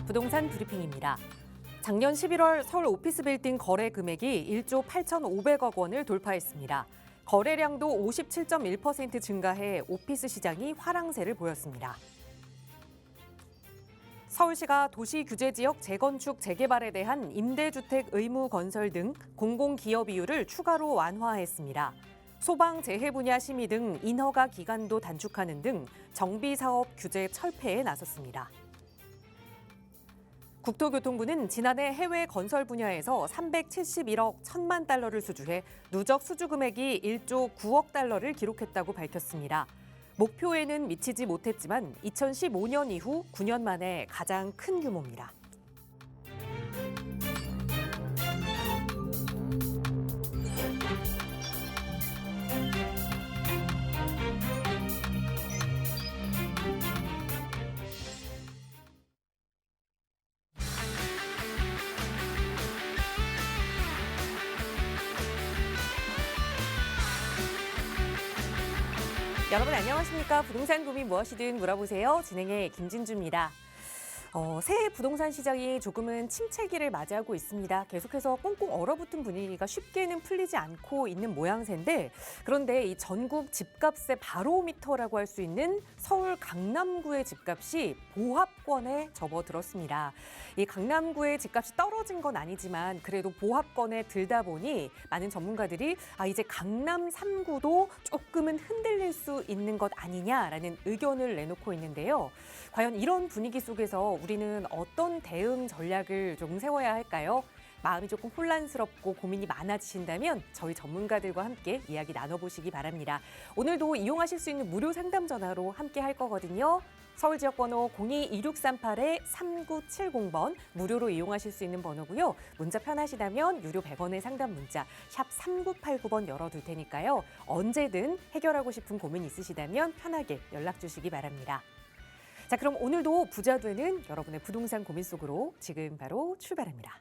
부동산 브리핑입니다. 작년 11월 서울 오피스 빌딩 거래 금액이 1조 8,500억 원을 돌파했습니다. 거래량도 57.1% 증가해 오피스 시장이 화랑세를 보였습니다. 서울시가 도시규제지역 재건축 재개발에 대한 임대주택 의무 건설 등 공공기여 비율을 추가로 완화했습니다. 소방, 재해 분야 심의 등 인허가 기간도 단축하는 등 정비사업 규제 철폐에 나섰습니다. 국토교통부는 지난해 해외 건설 분야에서 371억 1천만 달러를 수주해 누적 수주 금액이 1조 9억 달러를 기록했다고 밝혔습니다. 목표에는 미치지 못했지만 2015년 이후 9년 만에 가장 큰 규모입니다. 여러분 안녕하십니까? 부동산 고민 무엇이든 물어보세요. 진행의 김진주입니다. 새해 부동산 시장이 조금은 침체기를 맞이하고 있습니다. 계속해서 꽁꽁 얼어붙은 분위기가 쉽게는 풀리지 않고 있는 모양새인데 그런데 이 전국 집값의 바로미터라고 할 수 있는 서울 강남구의 집값이 보합권에 접어들었습니다. 이 강남구의 집값이 떨어진 건 아니지만 그래도 보합권에 들다 보니 많은 전문가들이 이제 강남 3구도 조금은 흔들릴 수 있는 것 아니냐라는 의견을 내놓고 있는데요. 과연 이런 분위기 속에서 우리는 어떤 대응 전략을 조금 세워야 할까요? 마음이 조금 혼란스럽고 고민이 많아지신다면 저희 전문가들과 함께 이야기 나눠보시기 바랍니다. 오늘도 이용하실 수 있는 무료 상담 전화로 함께 할 거거든요. 서울 지역번호 02-2638-3970번 무료로 이용하실 수 있는 번호고요. 문자 편하시다면 유료 100원의 상담 문자 샵 3989번 열어둘 테니까요. 언제든 해결하고 싶은 고민 있으시다면 편하게 연락 주시기 바랍니다. 자, 그럼 오늘도 부자 되는 여러분의 부동산 고민 속으로 지금 바로 출발합니다.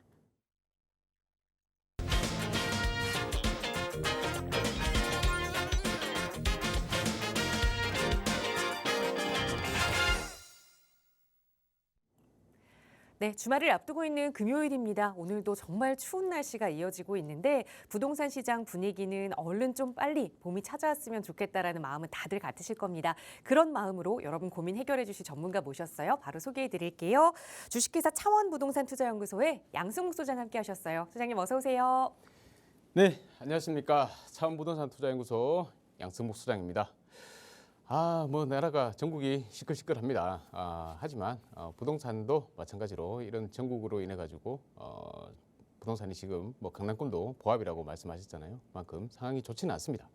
네, 주말을 앞두고 있는 금요일입니다. 오늘도 정말 추운 날씨가 이어지고 있는데 부동산 시장 분위기는 얼른 좀 빨리 봄이 찾아왔으면 좋겠다라는 마음은 다들 같으실 겁니다. 그런 마음으로 여러분 고민 해결해 주실 전문가 모셨어요. 바로 소개해 드릴게요. 주식회사 차원부동산투자연구소의 양승욱 소장 함께 하셨어요. 소장님 어서 오세요. 네, 안녕하십니까. 차원부동산투자연구소 양승목 소장입니다. 나라가 전국이 시끌시끌합니다. 하지만 부동산도 마찬가지로 이런 전국으로 인해 가지고 부동산이 지금 강남권도 보합이라고 말씀하셨잖아요. 그만큼 상황이 좋지는 않습니다.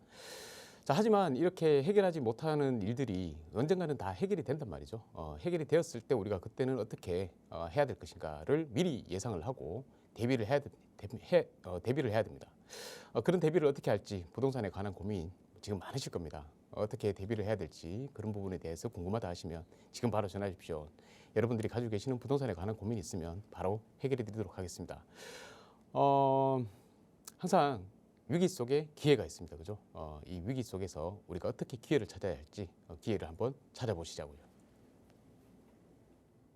자, 하지만 이렇게 해결하지 못하는 일들이 언젠가는 다 해결이 된단 말이죠. 해결이 되었을 때 우리가 그때는 어떻게 해야 될 것인가를 미리 예상을 하고 대비를 해야 됩니다. 그런 대비를 어떻게 할지 부동산에 관한 고민 지금 많으실 겁니다. 어떻게 대비를 해야 될지 그런 부분에 대해서 궁금하다 하시면 지금 바로 전화 주십시오. 여러분들이 가지고 계시는 부동산에 관한 고민이 있으면 바로 해결해 드리도록 하겠습니다. 항상 위기 속에 기회가 있습니다. 그죠? 이 위기 속에서 우리가 어떻게 기회를 찾아야 할지 기회를 한번 찾아보시자고요.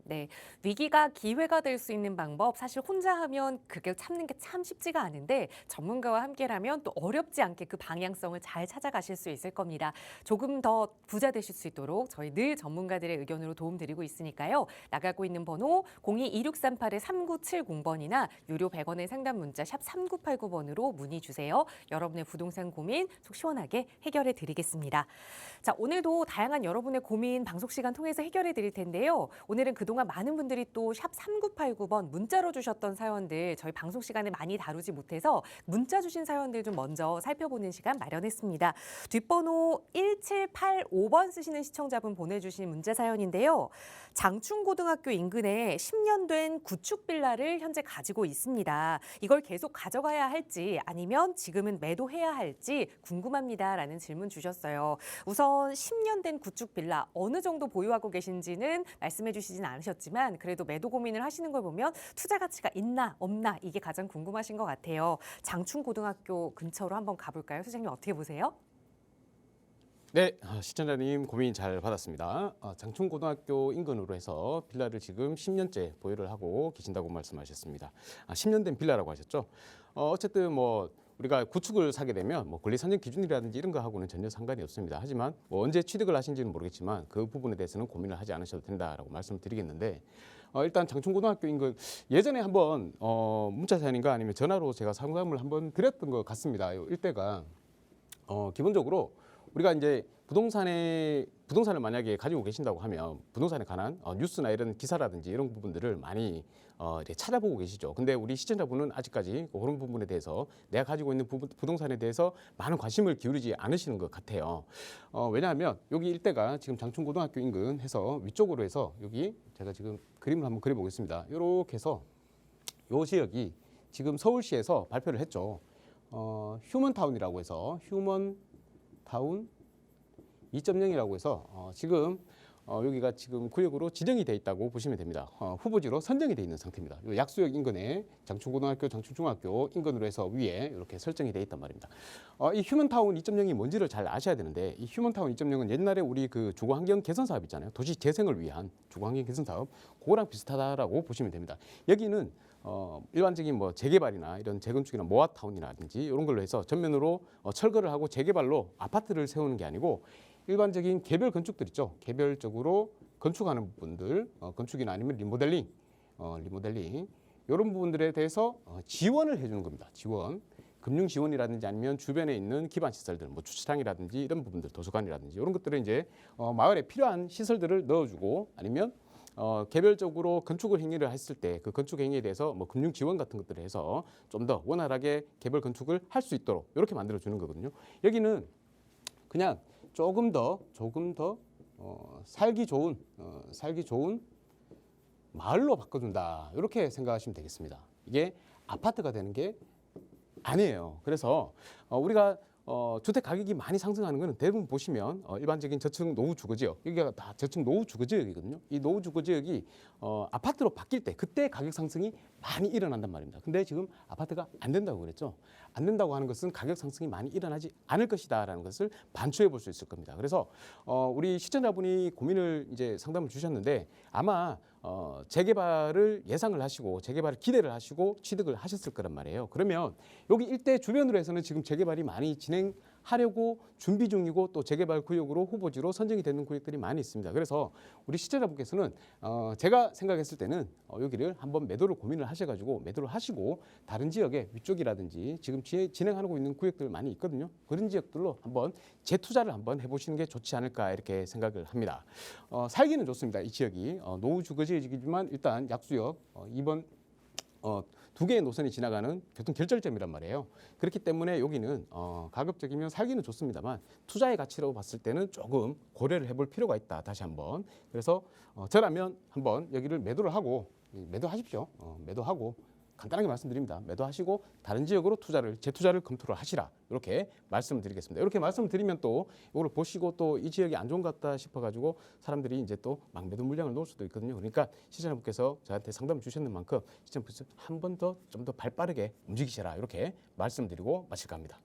네, 위기가 기회가 될 수 있는 방법 사실 혼자 하면 그게 참는 게 참 쉽지가 않은데 전문가와 함께라면 또 어렵지 않게 그 방향성을 잘 찾아가실 수 있을 겁니다. 조금 더 부자 되실 수 있도록 저희 늘 전문가들의 의견으로 도움드리고 있으니까요. 나가고 있는 번호 02-2638-3970번이나 유료 100원의 상담 문자 샵 3989번으로 문의 주세요. 여러분의 부동산 고민 속 시원하게 해결해 드리겠습니다. 자, 오늘도 다양한 여러분의 고민 방송 시간 통해서 해결해 드릴 텐데요. 오늘은 그동안 많은 분들이 또 샵 3989번 문자로 주셨던 사연들 저희 방송 시간에 많이 다루지 못해서 문자 주신 사연들 좀 먼저 살펴보는 시간 마련했습니다. 뒷번호 1785번 쓰시는 시청자분 보내주신 문자 사연인데요. 장충고등학교 인근에 10년 된 구축 빌라를 현재 가지고 있습니다. 이걸 계속 가져가야 할지 아니면 지금은 매도해야 할지 궁금합니다라는 질문 주셨어요. 우선 10년 된 구축 빌라 어느 정도 보유하고 계신지는 말씀해 주시진 않으셨지만 그래도 매도 고민을 하시는 걸 보면 투자 가치가 있나 없나 이게 가장 궁금하신 것 같아요. 장충고등학교 근처로 한번 가볼까요? 소장님 어떻게 보세요? 네, 시청자님 고민 잘 받았습니다. 장충고등학교 인근으로 해서 빌라를 지금 10년째 보유를 하고 계신다고 말씀하셨습니다. 10년 된 빌라라고 하셨죠? 어쨌든 뭐 우리가 구축을 사게 되면 뭐 권리 선정 기준이라든지 이런 거하고는 전혀 상관이 없습니다. 하지만 뭐 언제 취득을 하신지는 모르겠지만 그 부분에 대해서는 고민을 하지 않으셔도 된다라고 말씀을 드리겠는데 일단 장충고등학교 인근 예전에 한번 문자 사연인가 아니면 전화로 제가 상담을 한번 드렸던 것 같습니다. 이 일대가 기본적으로 우리가 이제 부동산을 만약에 가지고 계신다고 하면 부동산에 관한 뉴스나 이런 기사라든지 이런 부분들을 많이 이렇게 찾아보고 계시죠. 근데 우리 시청자분은 아직까지 그런 부분에 대해서 내가 가지고 있는 부동산에 대해서 많은 관심을 기울이지 않으시는 것 같아요. 왜냐하면 여기 일대가 지금 장충고등학교 인근 해서 위쪽으로 해서 여기 제가 지금 그림을 한번 그려보겠습니다. 이렇게 해서 이 지역이 지금 서울시에서 발표를 했죠. 휴먼타운이라고 해서 휴먼타운 2.0이라고 해서 지금 여기가 지금 구역으로 지정이 돼 있다고 보시면 됩니다. 후보지로 선정이 돼 있는 상태입니다. 요 약수역 인근에 장충고등학교, 장충중학교 인근으로 해서 위에 이렇게 설정이 돼 있단 말입니다. 이 휴먼타운 2.0이 뭔지를 잘 아셔야 되는데 이 휴먼타운 2.0은 옛날에 우리 그 주거환경 개선 사업 있잖아요. 도시 재생을 위한 주거환경 개선 사업 그거랑 비슷하다라고 보시면 됩니다. 여기는 일반적인 뭐 재개발이나 이런 재건축이나 모아타운이라든지 이런 걸로 해서 전면으로 철거를 하고 재개발로 아파트를 세우는 게 아니고 일반적인 개별 건축들 있죠. 개별적으로 건축하는 부분들, 건축이나 아니면 리모델링 이런 부분들에 대해서 지원을 해주는 겁니다. 지원. 금융 지원이라든지 아니면 주변에 있는 기반 시설들, 뭐 주차장이라든지 이런 부분들, 도서관이라든지 이런 것들을 이제 마을에 필요한 시설들을 넣어주고 아니면 개별적으로 건축을 행위를 했을 때 그 건축 행위에 대해서 뭐 금융 지원 같은 것들을 해서 좀 더 원활하게 개별 건축을 할 수 있도록 이렇게 만들어 주는 거거든요. 여기는 그냥 조금 더 살기 좋은 마을로 바꿔준다 이렇게 생각하시면 되겠습니다. 이게 아파트가 되는 게 아니에요. 그래서 우리가 주택 가격이 많이 상승하는 것은 대부분 보시면 일반적인 저층 노후 주거 지역 여기가 다 저층 노후 주거 지역이거든요. 이 노후 주거 지역이 아파트로 바뀔 때 그때 가격 상승이 많이 일어난단 말입니다. 근데 지금 아파트가 안 된다고 그랬죠. 안 된다고 하는 것은 가격 상승이 많이 일어나지 않을 것이다라는 것을 반추해 볼 수 있을 겁니다. 그래서 우리 시청자분이 고민을 이제 상담을 주셨는데 아마 재개발을 예상을 하시고 재개발을 기대를 하시고 취득을 하셨을 거란 말이에요. 그러면 여기 일대 주변으로 해서는 지금 재개발이 많이 진행하려고 준비 중이고 또 재개발 구역으로 후보지로 선정이 되는 구역들이 많이 있습니다. 그래서 우리 시청자분께서는 제가 생각했을 때는 여기를 한번 매도를 고민을 하셔가지고 매도를 하시고 다른 지역에 위쪽이라든지 지금 진행하고 있는 구역들 많이 있거든요. 그런 지역들로 한번 재투자를 한번 해보시는 게 좋지 않을까 이렇게 생각을 합니다. 살기는 좋습니다. 이 지역이 노후 주거 지역이지만 일단 약수역 2번 두 개의 노선이 지나가는 교통 결절점이란 말이에요. 그렇기 때문에 여기는 가급적이면 살기는 좋습니다만 투자의 가치로 봤을 때는 조금 고려를 해볼 필요가 있다. 다시 한번. 그래서 저라면 한번 여기를 매도를 하고 매도하십시오. 매도하고 간단하게 말씀드립니다. 매도하시고 다른 지역으로 재투자를 검토를 하시라. 이렇게 말씀을 드리겠습니다. 이렇게 말씀을 드리면 또 이걸 보시고 또 이 지역이 안 좋은 것 같다 싶어가지고 사람들이 이제 또 막 매도 물량을 놓을 수도 있거든요. 그러니까 시청자분께서 저한테 상담을 주셨는 만큼 시청자분께서 한 번 더 좀 더 발빠르게 움직이시라. 이렇게 말씀드리고 마칠까 합니다.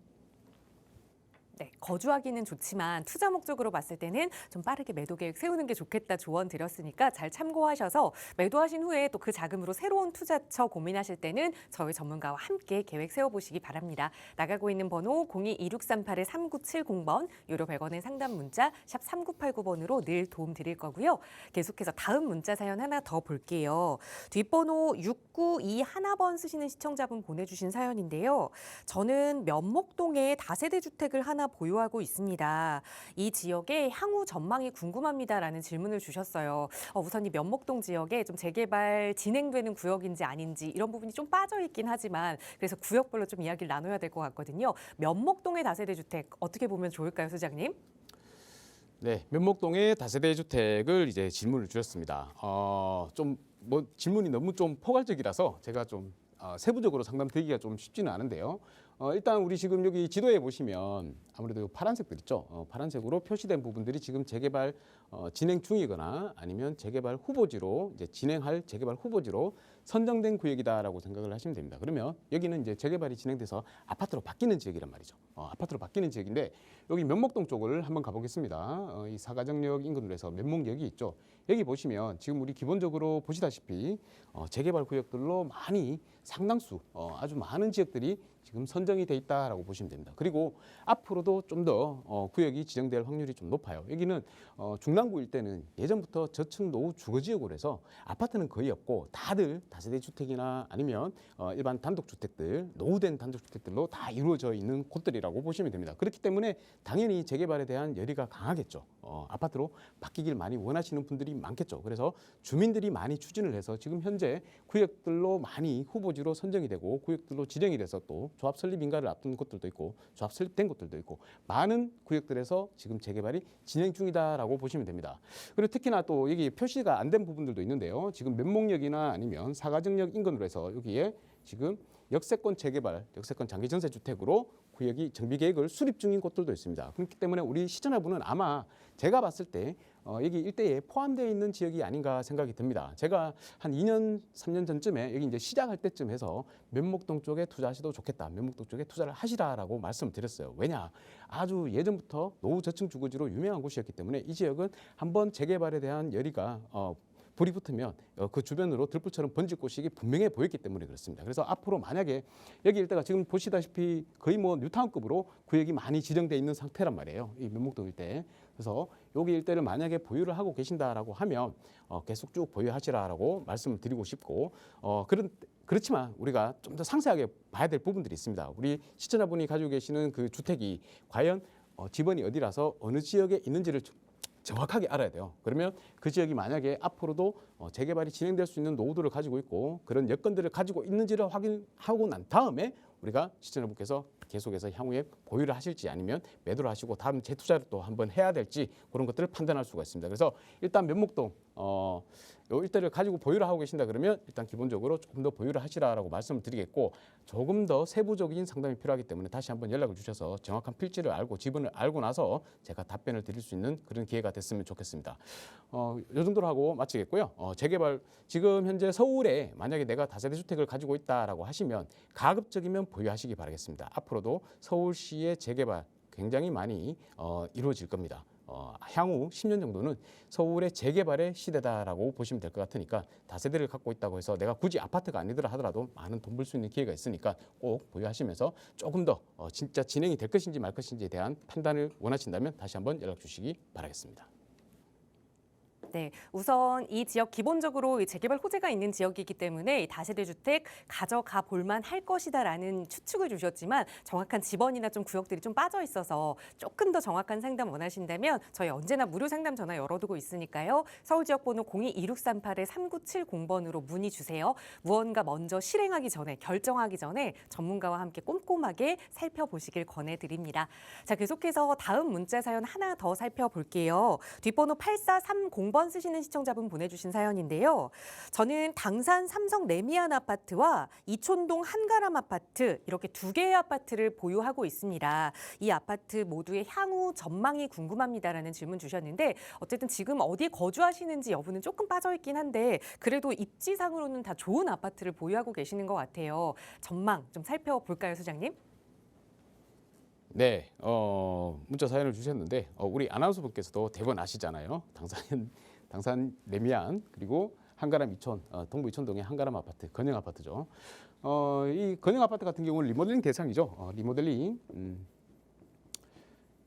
네, 거주하기는 좋지만 투자 목적으로 봤을 때는 좀 빠르게 매도 계획 세우는 게 좋겠다 조언 드렸으니까 잘 참고하셔서 매도하신 후에 또 그 자금으로 새로운 투자처 고민하실 때는 저희 전문가와 함께 계획 세워보시기 바랍니다. 나가고 있는 번호 02-2638-3970번, 유료 100원의 상담 문자 샵 3989번으로 늘 도움 드릴 거고요. 계속해서 다음 문자 사연 하나 더 볼게요. 뒷번호 6921번 쓰시는 시청자분 보내주신 사연인데요. 저는 면목동에 다세대 주택을 하나 보유하고 있습니다. 이 지역의 향후 전망이 궁금합니다라는 질문을 주셨어요. 우선 이 면목동 지역에 좀 재개발 진행되는 구역인지 아닌지 이런 부분이 좀 빠져 있긴 하지만 그래서 구역별로 좀 이야기를 나눠야 될 것 같거든요. 면목동의 다세대 주택 어떻게 보면 좋을까요, 소장님? 네, 면목동의 다세대 주택을 이제 질문을 주셨습니다. 좀 뭐 질문이 너무 좀 포괄적이라서 제가 좀 세부적으로 상담드리기가 좀 쉽지는 않은데요. 일단 우리 지금 여기 지도에 보시면 아무래도 파란색들 있죠. 파란색으로 표시된 부분들이 지금 재개발 진행 중이거나 아니면 재개발 후보지로 이제 진행할 재개발 후보지로 선정된 구역이다라고 생각을 하시면 됩니다. 그러면 여기는 이제 재개발이 진행돼서 아파트로 바뀌는 지역이란 말이죠. 아파트로 바뀌는 지역인데 여기 면목동 쪽을 한번 가보겠습니다. 이 사가정역 인근으로 해서 면목역이 있죠. 여기 보시면 지금 우리 기본적으로 보시다시피 재개발 구역들로 많이 상당수 아주 많은 지역들이 지금 선정이 돼 있다라고 보시면 됩니다. 그리고 앞으로도 좀 더 구역이 지정될 확률이 좀 높아요. 여기는 중랑구 일대는 예전부터 저층 노후 주거 지역으로 해서 아파트는 거의 없고 다들 다세대 주택이나 아니면 일반 단독주택들, 노후된 단독주택들로 다 이루어져 있는 곳들이라고 보시면 됩니다. 그렇기 때문에 당연히 재개발에 대한 열의가 강하겠죠. 아파트로 바뀌길 많이 원하시는 분들이 많겠죠. 그래서 주민들이 많이 추진을 해서 지금 현재 구역들로 많이 후보지로 선정이 되고 구역들로 지정이 돼서 또 조합 설립 인가를 앞둔 곳들도 있고 조합 설립된 곳들도 있고 많은 구역들에서 지금 재개발이 진행 중이다라고 보시면 됩니다. 그리고 특히나 또 여기 표시가 안 된 부분들도 있는데요. 지금 면목역이나 아니면 사가정역 인근으로 해서 여기에 지금 역세권 재개발, 역세권 장기 전세 주택으로 구역이 정비 계획을 수립 중인 곳들도 있습니다. 그렇기 때문에 우리 시청자분은 아마 제가 봤을 때 여기 일대에 포함되어 있는 지역이 아닌가 생각이 듭니다. 제가 한 2년, 3년 전쯤에 여기 이제 시작할 때쯤 해서 면목동 쪽에 투자하셔도 좋겠다. 면목동 쪽에 투자를 하시라라고 말씀을 드렸어요. 왜냐? 아주 예전부터 노후 저층 주거지로 유명한 곳이었기 때문에 이 지역은 한번 재개발에 대한 열의가 불이 붙으면 그 주변으로 들불처럼 번질 곳이 분명해 보였기 때문에 그렇습니다. 그래서 앞으로 만약에 여기 일대가 지금 보시다시피 거의 뭐 뉴타운급으로 구역이 많이 지정돼 있는 상태란 말이에요. 이 면목동 일대. 그래서 여기 일대를 만약에 보유를 하고 계신다라고 하면 계속 쭉 보유하시라라고 말씀을 드리고 싶고 그렇지만 우리가 좀 더 상세하게 봐야 될 부분들이 있습니다. 우리 시청자분이 가지고 계시는 그 주택이 과연 지번이 어디라서 어느 지역에 있는지를 정확하게 알아야 돼요. 그러면 그 지역이 만약에 앞으로도 재개발이 진행될 수 있는 노후도를 가지고 있고 그런 여건들을 가지고 있는지를 확인하고 난 다음에 우리가 시청자분께서 계속해서 향후에 보유를 하실지 아니면 매도를 하시고 다음 재투자를 또 한번 해야 될지 그런 것들을 판단할 수가 있습니다. 그래서 일단 면목동 요 일대를 가지고 보유를 하고 계신다 그러면 일단 기본적으로 조금 더 보유를 하시라라고 말씀을 드리겠고 조금 더 세부적인 상담이 필요하기 때문에 다시 한번 연락을 주셔서 정확한 필지를 알고 지분을 알고 나서 제가 답변을 드릴 수 있는 그런 기회가 됐으면 좋겠습니다. 요 정도로 하고 마치겠고요. 재개발 지금 현재 서울에 만약에 내가 다세대 주택을 가지고 있다라고 하시면 가급적이면 보유하시기 바라겠습니다. 앞으로도 서울시의 재개발 굉장히 많이 이루어질 겁니다. 향후 10년 정도는 서울의 재개발의 시대다라고 보시면 될 것 같으니까 다세대를 갖고 있다고 해서 내가 굳이 아파트가 아니더라 하더라도 많은 돈 벌 수 있는 기회가 있으니까 꼭 보유하시면서 조금 더 진짜 진행이 될 것인지 말 것인지에 대한 판단을 원하신다면 다시 한번 연락 주시기 바라겠습니다. 네, 우선 이 지역 기본적으로 재개발 호재가 있는 지역이기 때문에 이 다세대 주택 가져가 볼만 할 것이다라는 추측을 주셨지만 정확한 지번이나 좀 구역들이 좀 빠져 있어서 조금 더 정확한 상담 원하신다면 저희 언제나 무료 상담 전화 열어두고 있으니까요. 서울 지역 번호 02-2638-3970번으로 문의 주세요. 무언가 먼저 실행하기 전에 결정하기 전에 전문가와 함께 꼼꼼하게 살펴보시길 권해드립니다. 자, 계속해서 다음 문자 사연 하나 더 살펴볼게요. 뒷번호 8430번 쓰시는 시청자분 보내주신 사연인데요. 저는 당산 삼성 레미안 아파트와 이촌동 한가람 아파트 이렇게 두 개의 아파트를 보유하고 있습니다. 이 아파트 모두의 향후 전망이 궁금합니다라는 질문 주셨는데 어쨌든 지금 어디에 거주하시는지 여부는 조금 빠져있긴 한데 그래도 입지상으로는 다 좋은 아파트를 보유하고 계시는 것 같아요. 전망 좀 살펴볼까요, 소장님? 네, 문자 사연을 주셨는데 우리 아나운서 분께서도 대부분 아시잖아요. 당산 레미안 그리고 한가람 이촌, 동부 이촌동의 한가람 아파트, 건영 아파트죠. 이 건영 아파트 같은 경우는 리모델링 대상이죠. 리모델링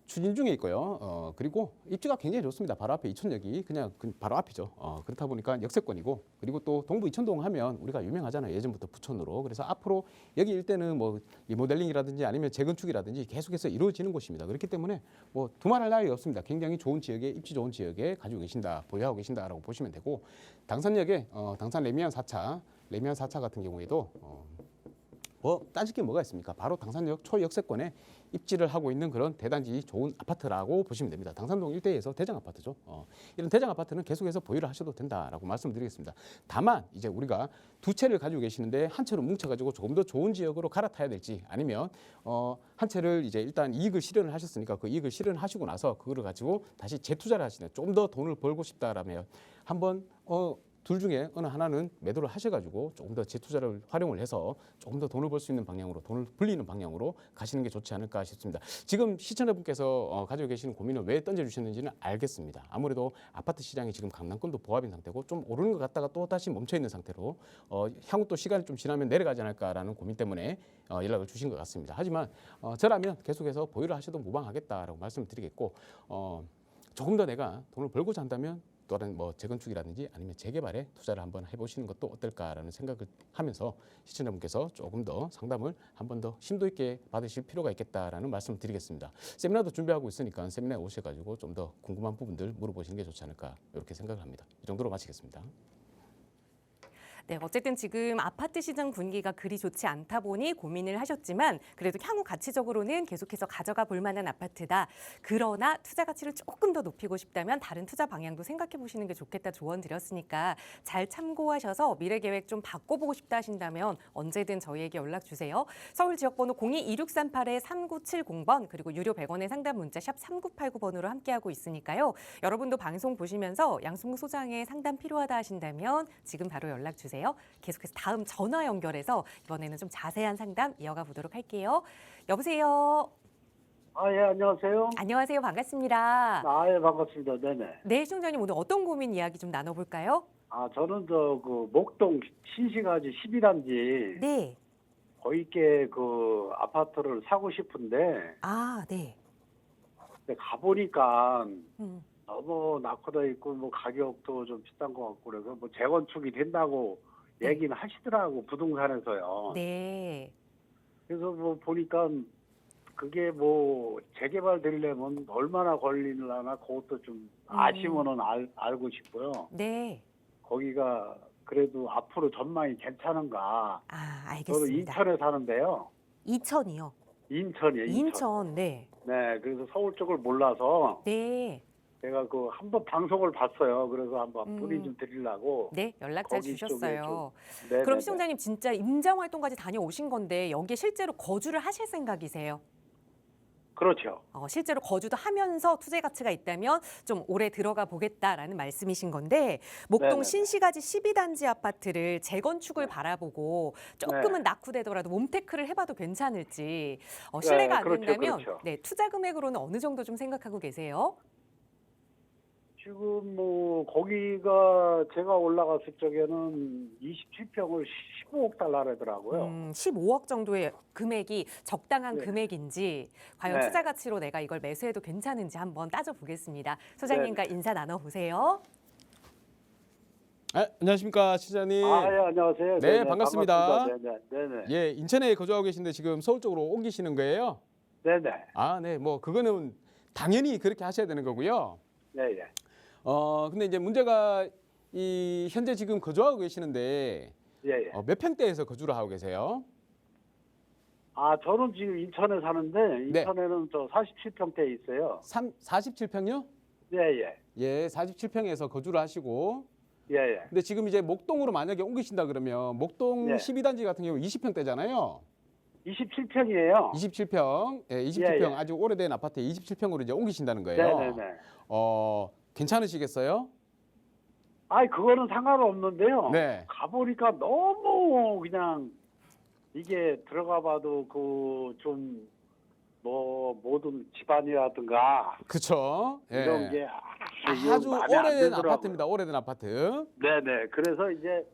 추진 중에 있고요. 그리고 입지가 굉장히 좋습니다. 바로 앞에 이촌역이 그냥 바로 앞이죠. 그렇다 보니까 역세권이고 그리고 또 동부 이촌동 하면 우리가 유명하잖아요. 예전부터 부촌으로. 그래서 앞으로 여기 일대는 뭐 리모델링이라든지 아니면 재건축이라든지 계속해서 이루어지는 곳입니다. 그렇기 때문에 뭐 두말할 나위 없습니다. 굉장히 좋은 지역에 입지 좋은 지역에 가지고 계신다, 보유하고 계신다라고 보시면 되고 당산역에 당산 레미안 4차 같은 경우에도 뭐 따질 게 뭐가 있습니까? 바로 당산역 초역세권에 입지를 하고 있는 그런 대단지 좋은 아파트라고 보시면 됩니다. 당산동 일대에서 대장 아파트죠. 이런 대장 아파트는 계속해서 보유를 하셔도 된다라고 말씀드리겠습니다. 다만 이제 우리가 두 채를 가지고 계시는데 한 채로 뭉쳐가지고 조금 더 좋은 지역으로 갈아타야 될지 아니면 한 채를 이제 일단 이익을 실현을 하셨으니까 그 이익을 실현하시고 나서 그거를 가지고 다시 재투자를 하시는 좀 더 돈을 벌고 싶다라면 한번 둘 중에 어느 하나는 매도를 하셔가지고 조금 더 재투자를 활용을 해서 조금 더 돈을 벌 수 있는 방향으로 돈을 불리는 방향으로 가시는 게 좋지 않을까 싶습니다. 지금 시청자분께서 가지고 계시는 고민을 왜 던져주셨는지는 알겠습니다. 아무래도 아파트 시장이 지금 강남권도 보합인 상태고 좀 오르는 것 같다가 또 다시 멈춰 있는 상태로 향후 또 시간이 좀 지나면 내려가지 않을까라는 고민 때문에 연락을 주신 것 같습니다. 하지만 저라면 계속해서 보유를 하셔도 무방하겠다라고 말씀을 드리겠고 조금 더 내가 돈을 벌고자 한다면 또 다른 뭐 재건축이라든지 아니면 재개발에 투자를 한번 해보시는 것도 어떨까라는 생각을 하면서 시청자분께서 조금 더 상담을 한 번 더 심도 있게 받으실 필요가 있겠다라는 말씀을 드리겠습니다. 세미나도 준비하고 있으니까 세미나에 오셔가지고 좀 더 궁금한 부분들 물어보시는 게 좋지 않을까 이렇게 생각을 합니다. 이 정도로 마치겠습니다. 네, 어쨌든 지금 아파트 시장 분위기가 그리 좋지 않다 보니 고민을 하셨지만 그래도 향후 가치적으로는 계속해서 가져가 볼 만한 아파트다. 그러나 투자 가치를 조금 더 높이고 싶다면 다른 투자 방향도 생각해 보시는 게 좋겠다 조언 드렸으니까 잘 참고하셔서 미래 계획 좀 바꿔보고 싶다 하신다면 언제든 저희에게 연락 주세요. 서울 지역번호 02-2638-3970번 그리고 유료 100원의 상담 문자 샵 3989번으로 함께하고 있으니까요. 여러분도 방송 보시면서 양승국 소장의 상담 필요하다 하신다면 지금 바로 연락 주세요. 계속해서 다음 전화 연결해서 이번에는 좀 자세한 상담 이어가 보도록 할게요. 여보세요. 예, 안녕하세요. 안녕하세요. 반갑습니다. 예, 반갑습니다. 네네. 네, 시청자님 오늘 어떤 고민 이야기 좀 나눠볼까요? 저는 목동 신시가지 12단지 네. 거기 있게 그 아파트를 사고 싶은데, 아, 네. 근데 가보니까 음, 너무 낙후돼 있고, 뭐 가격도 좀 비싼 것 같고, 그래서 뭐 재건축이 된다고 얘기는 하시더라고, 부동산에서요. 네. 그래서 뭐 보니까 그게 뭐 재개발 되려면 얼마나 걸리려나 그것도 좀 아시면은 알고 싶고요. 네. 거기가 그래도 앞으로 전망이 괜찮은가. 아, 저도 알겠습니다. 인천에 사는데요. 인천이요. 인천이에요. 인천. 네. 네, 그래서 서울 쪽을 몰라서 네. 제가 그 한번 방송을 봤어요. 그래서 한번 문의 좀 드리려고. 네, 연락 잘 거기 주셨어요. 네네네. 그럼 시청자님 진짜 임장 활동까지 다녀오신 건데 여기에 실제로 거주를 하실 생각이세요? 그렇죠. 실제로 거주도 하면서 투자 가치가 있다면 좀 오래 들어가 보겠다라는 말씀이신 건데 목동 네네네. 신시가지 12단지 아파트를 재건축을 바라보고 조금은 네. 낙후되더라도 몸테크를 해봐도 괜찮을지 실례가 안 그렇죠, 된다면 그렇죠. 네, 투자 금액으로는 어느 정도 좀 생각하고 계세요? 지금 뭐 거기가 제가 올라갔을 적에는 27평을 15억 달러라더라고요. 15억 정도의 금액이 적당한 네. 금액인지 과연 네. 투자 가치로 내가 이걸 매수해도 괜찮은지 한번 따져보겠습니다. 소장님과 인사 나눠보세요. 안녕하십니까 시장님. 예, 안녕하세요. 네, 네네, 반갑습니다. 네네. 예, 인천에 거주하고 계신데 지금 서울 쪽으로 옮기시는 거예요? 네네. 네, 뭐 그거는 당연히 그렇게 하셔야 되는 거고요. 네, 예. 근데 이제 문제가 이 현재 지금 거주하고 계시는데 예, 예. 몇 평대에서 거주를 하고 계세요? 저는 지금 인천에 사는데 네. 인천에는 저 47평대에 있어요. 47평요? 예, 예. 예, 47평에서 거주를 하시고 예, 예. 근데 지금 이제 목동으로 만약에 옮기신다 그러면 목동 네. 12단지 같은 경우 20평대잖아요. 27평이에요. 27평. 예, 27평 예, 예. 아주 오래된 아파트에 27평으로 이제 옮기신다는 거예요. 네, 네, 네. 괜찮으시겠어요? 그거는 상관없는데요. 네. 가보니까 너무 그냥 이게 들어가 봐도 그 좀 뭐 모든 집안이라든가 그렇죠. 예. 이런 게 아주 마음에 안 오래된 들더라고요. 아파트입니다. 오래된 아파트. 네네. 그래서 이제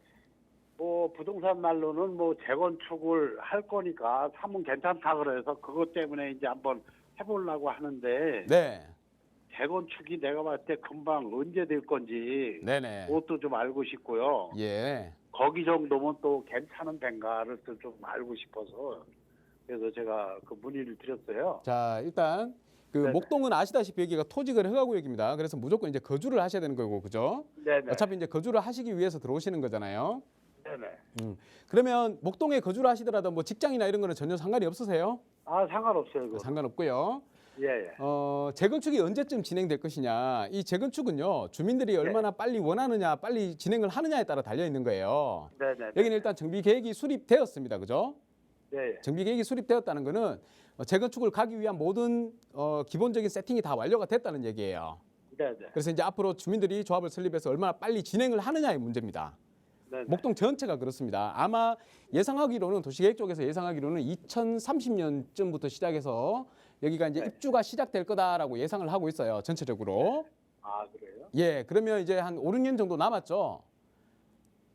뭐 부동산 말로는 뭐 재건축을 할 거니까 사면 괜찮다 그래서 그것 때문에 이제 한번 해보려고 하는데 네. 재건축이 내가 봤을 때 금방 언제 될 건지 네네. 그것도 좀 알고 싶고요. 예. 거기 정도면 또 괜찮은 뱅가를 또 좀 알고 싶어서 그래서 제가 그 문의를 드렸어요. 자, 일단 그 네네. 목동은 아시다시피 여기가 토지거래 허가구역입니다. 그래서 무조건 이제 거주를 하셔야 되는 거고, 그죠? 네네. 어차피 이제 거주를 하시기 위해서 들어오시는 거잖아요. 네네. 네네. 그러면 목동에 거주를 하시더라도 뭐 직장이나 이런 거는 전혀 상관이 없으세요? 아, 상관없어요. 그거. 상관없고요. 예, 예. 재건축이 언제쯤 진행될 것이냐. 이 재건축은요, 주민들이 얼마나 빨리 원하느냐, 빨리 진행을 하느냐에 따라 달려 있는 거예요. 네네. 여기는 일단 정비 계획이 수립되었습니다. 그죠? 예, 예. 정비 계획이 수립되었다는 거는 재건축을 가기 위한 모든 기본적인 세팅이 다 완료가 됐다는 얘기예요. 네네. 그래서 이제 앞으로 주민들이 조합을 설립해서 얼마나 빨리 진행을 하느냐의 문제입니다. 네네. 목동 전체가 그렇습니다. 아마 예상하기로는 도시계획 쪽에서 예상하기로는 2030년쯤부터 시작해서 여기가 이제 네. 입주가 시작될 거다라고 예상을 하고 있어요. 전체적으로. 아, 그래요? 예, 그러면 이제 한 5, 6년 정도 남았죠.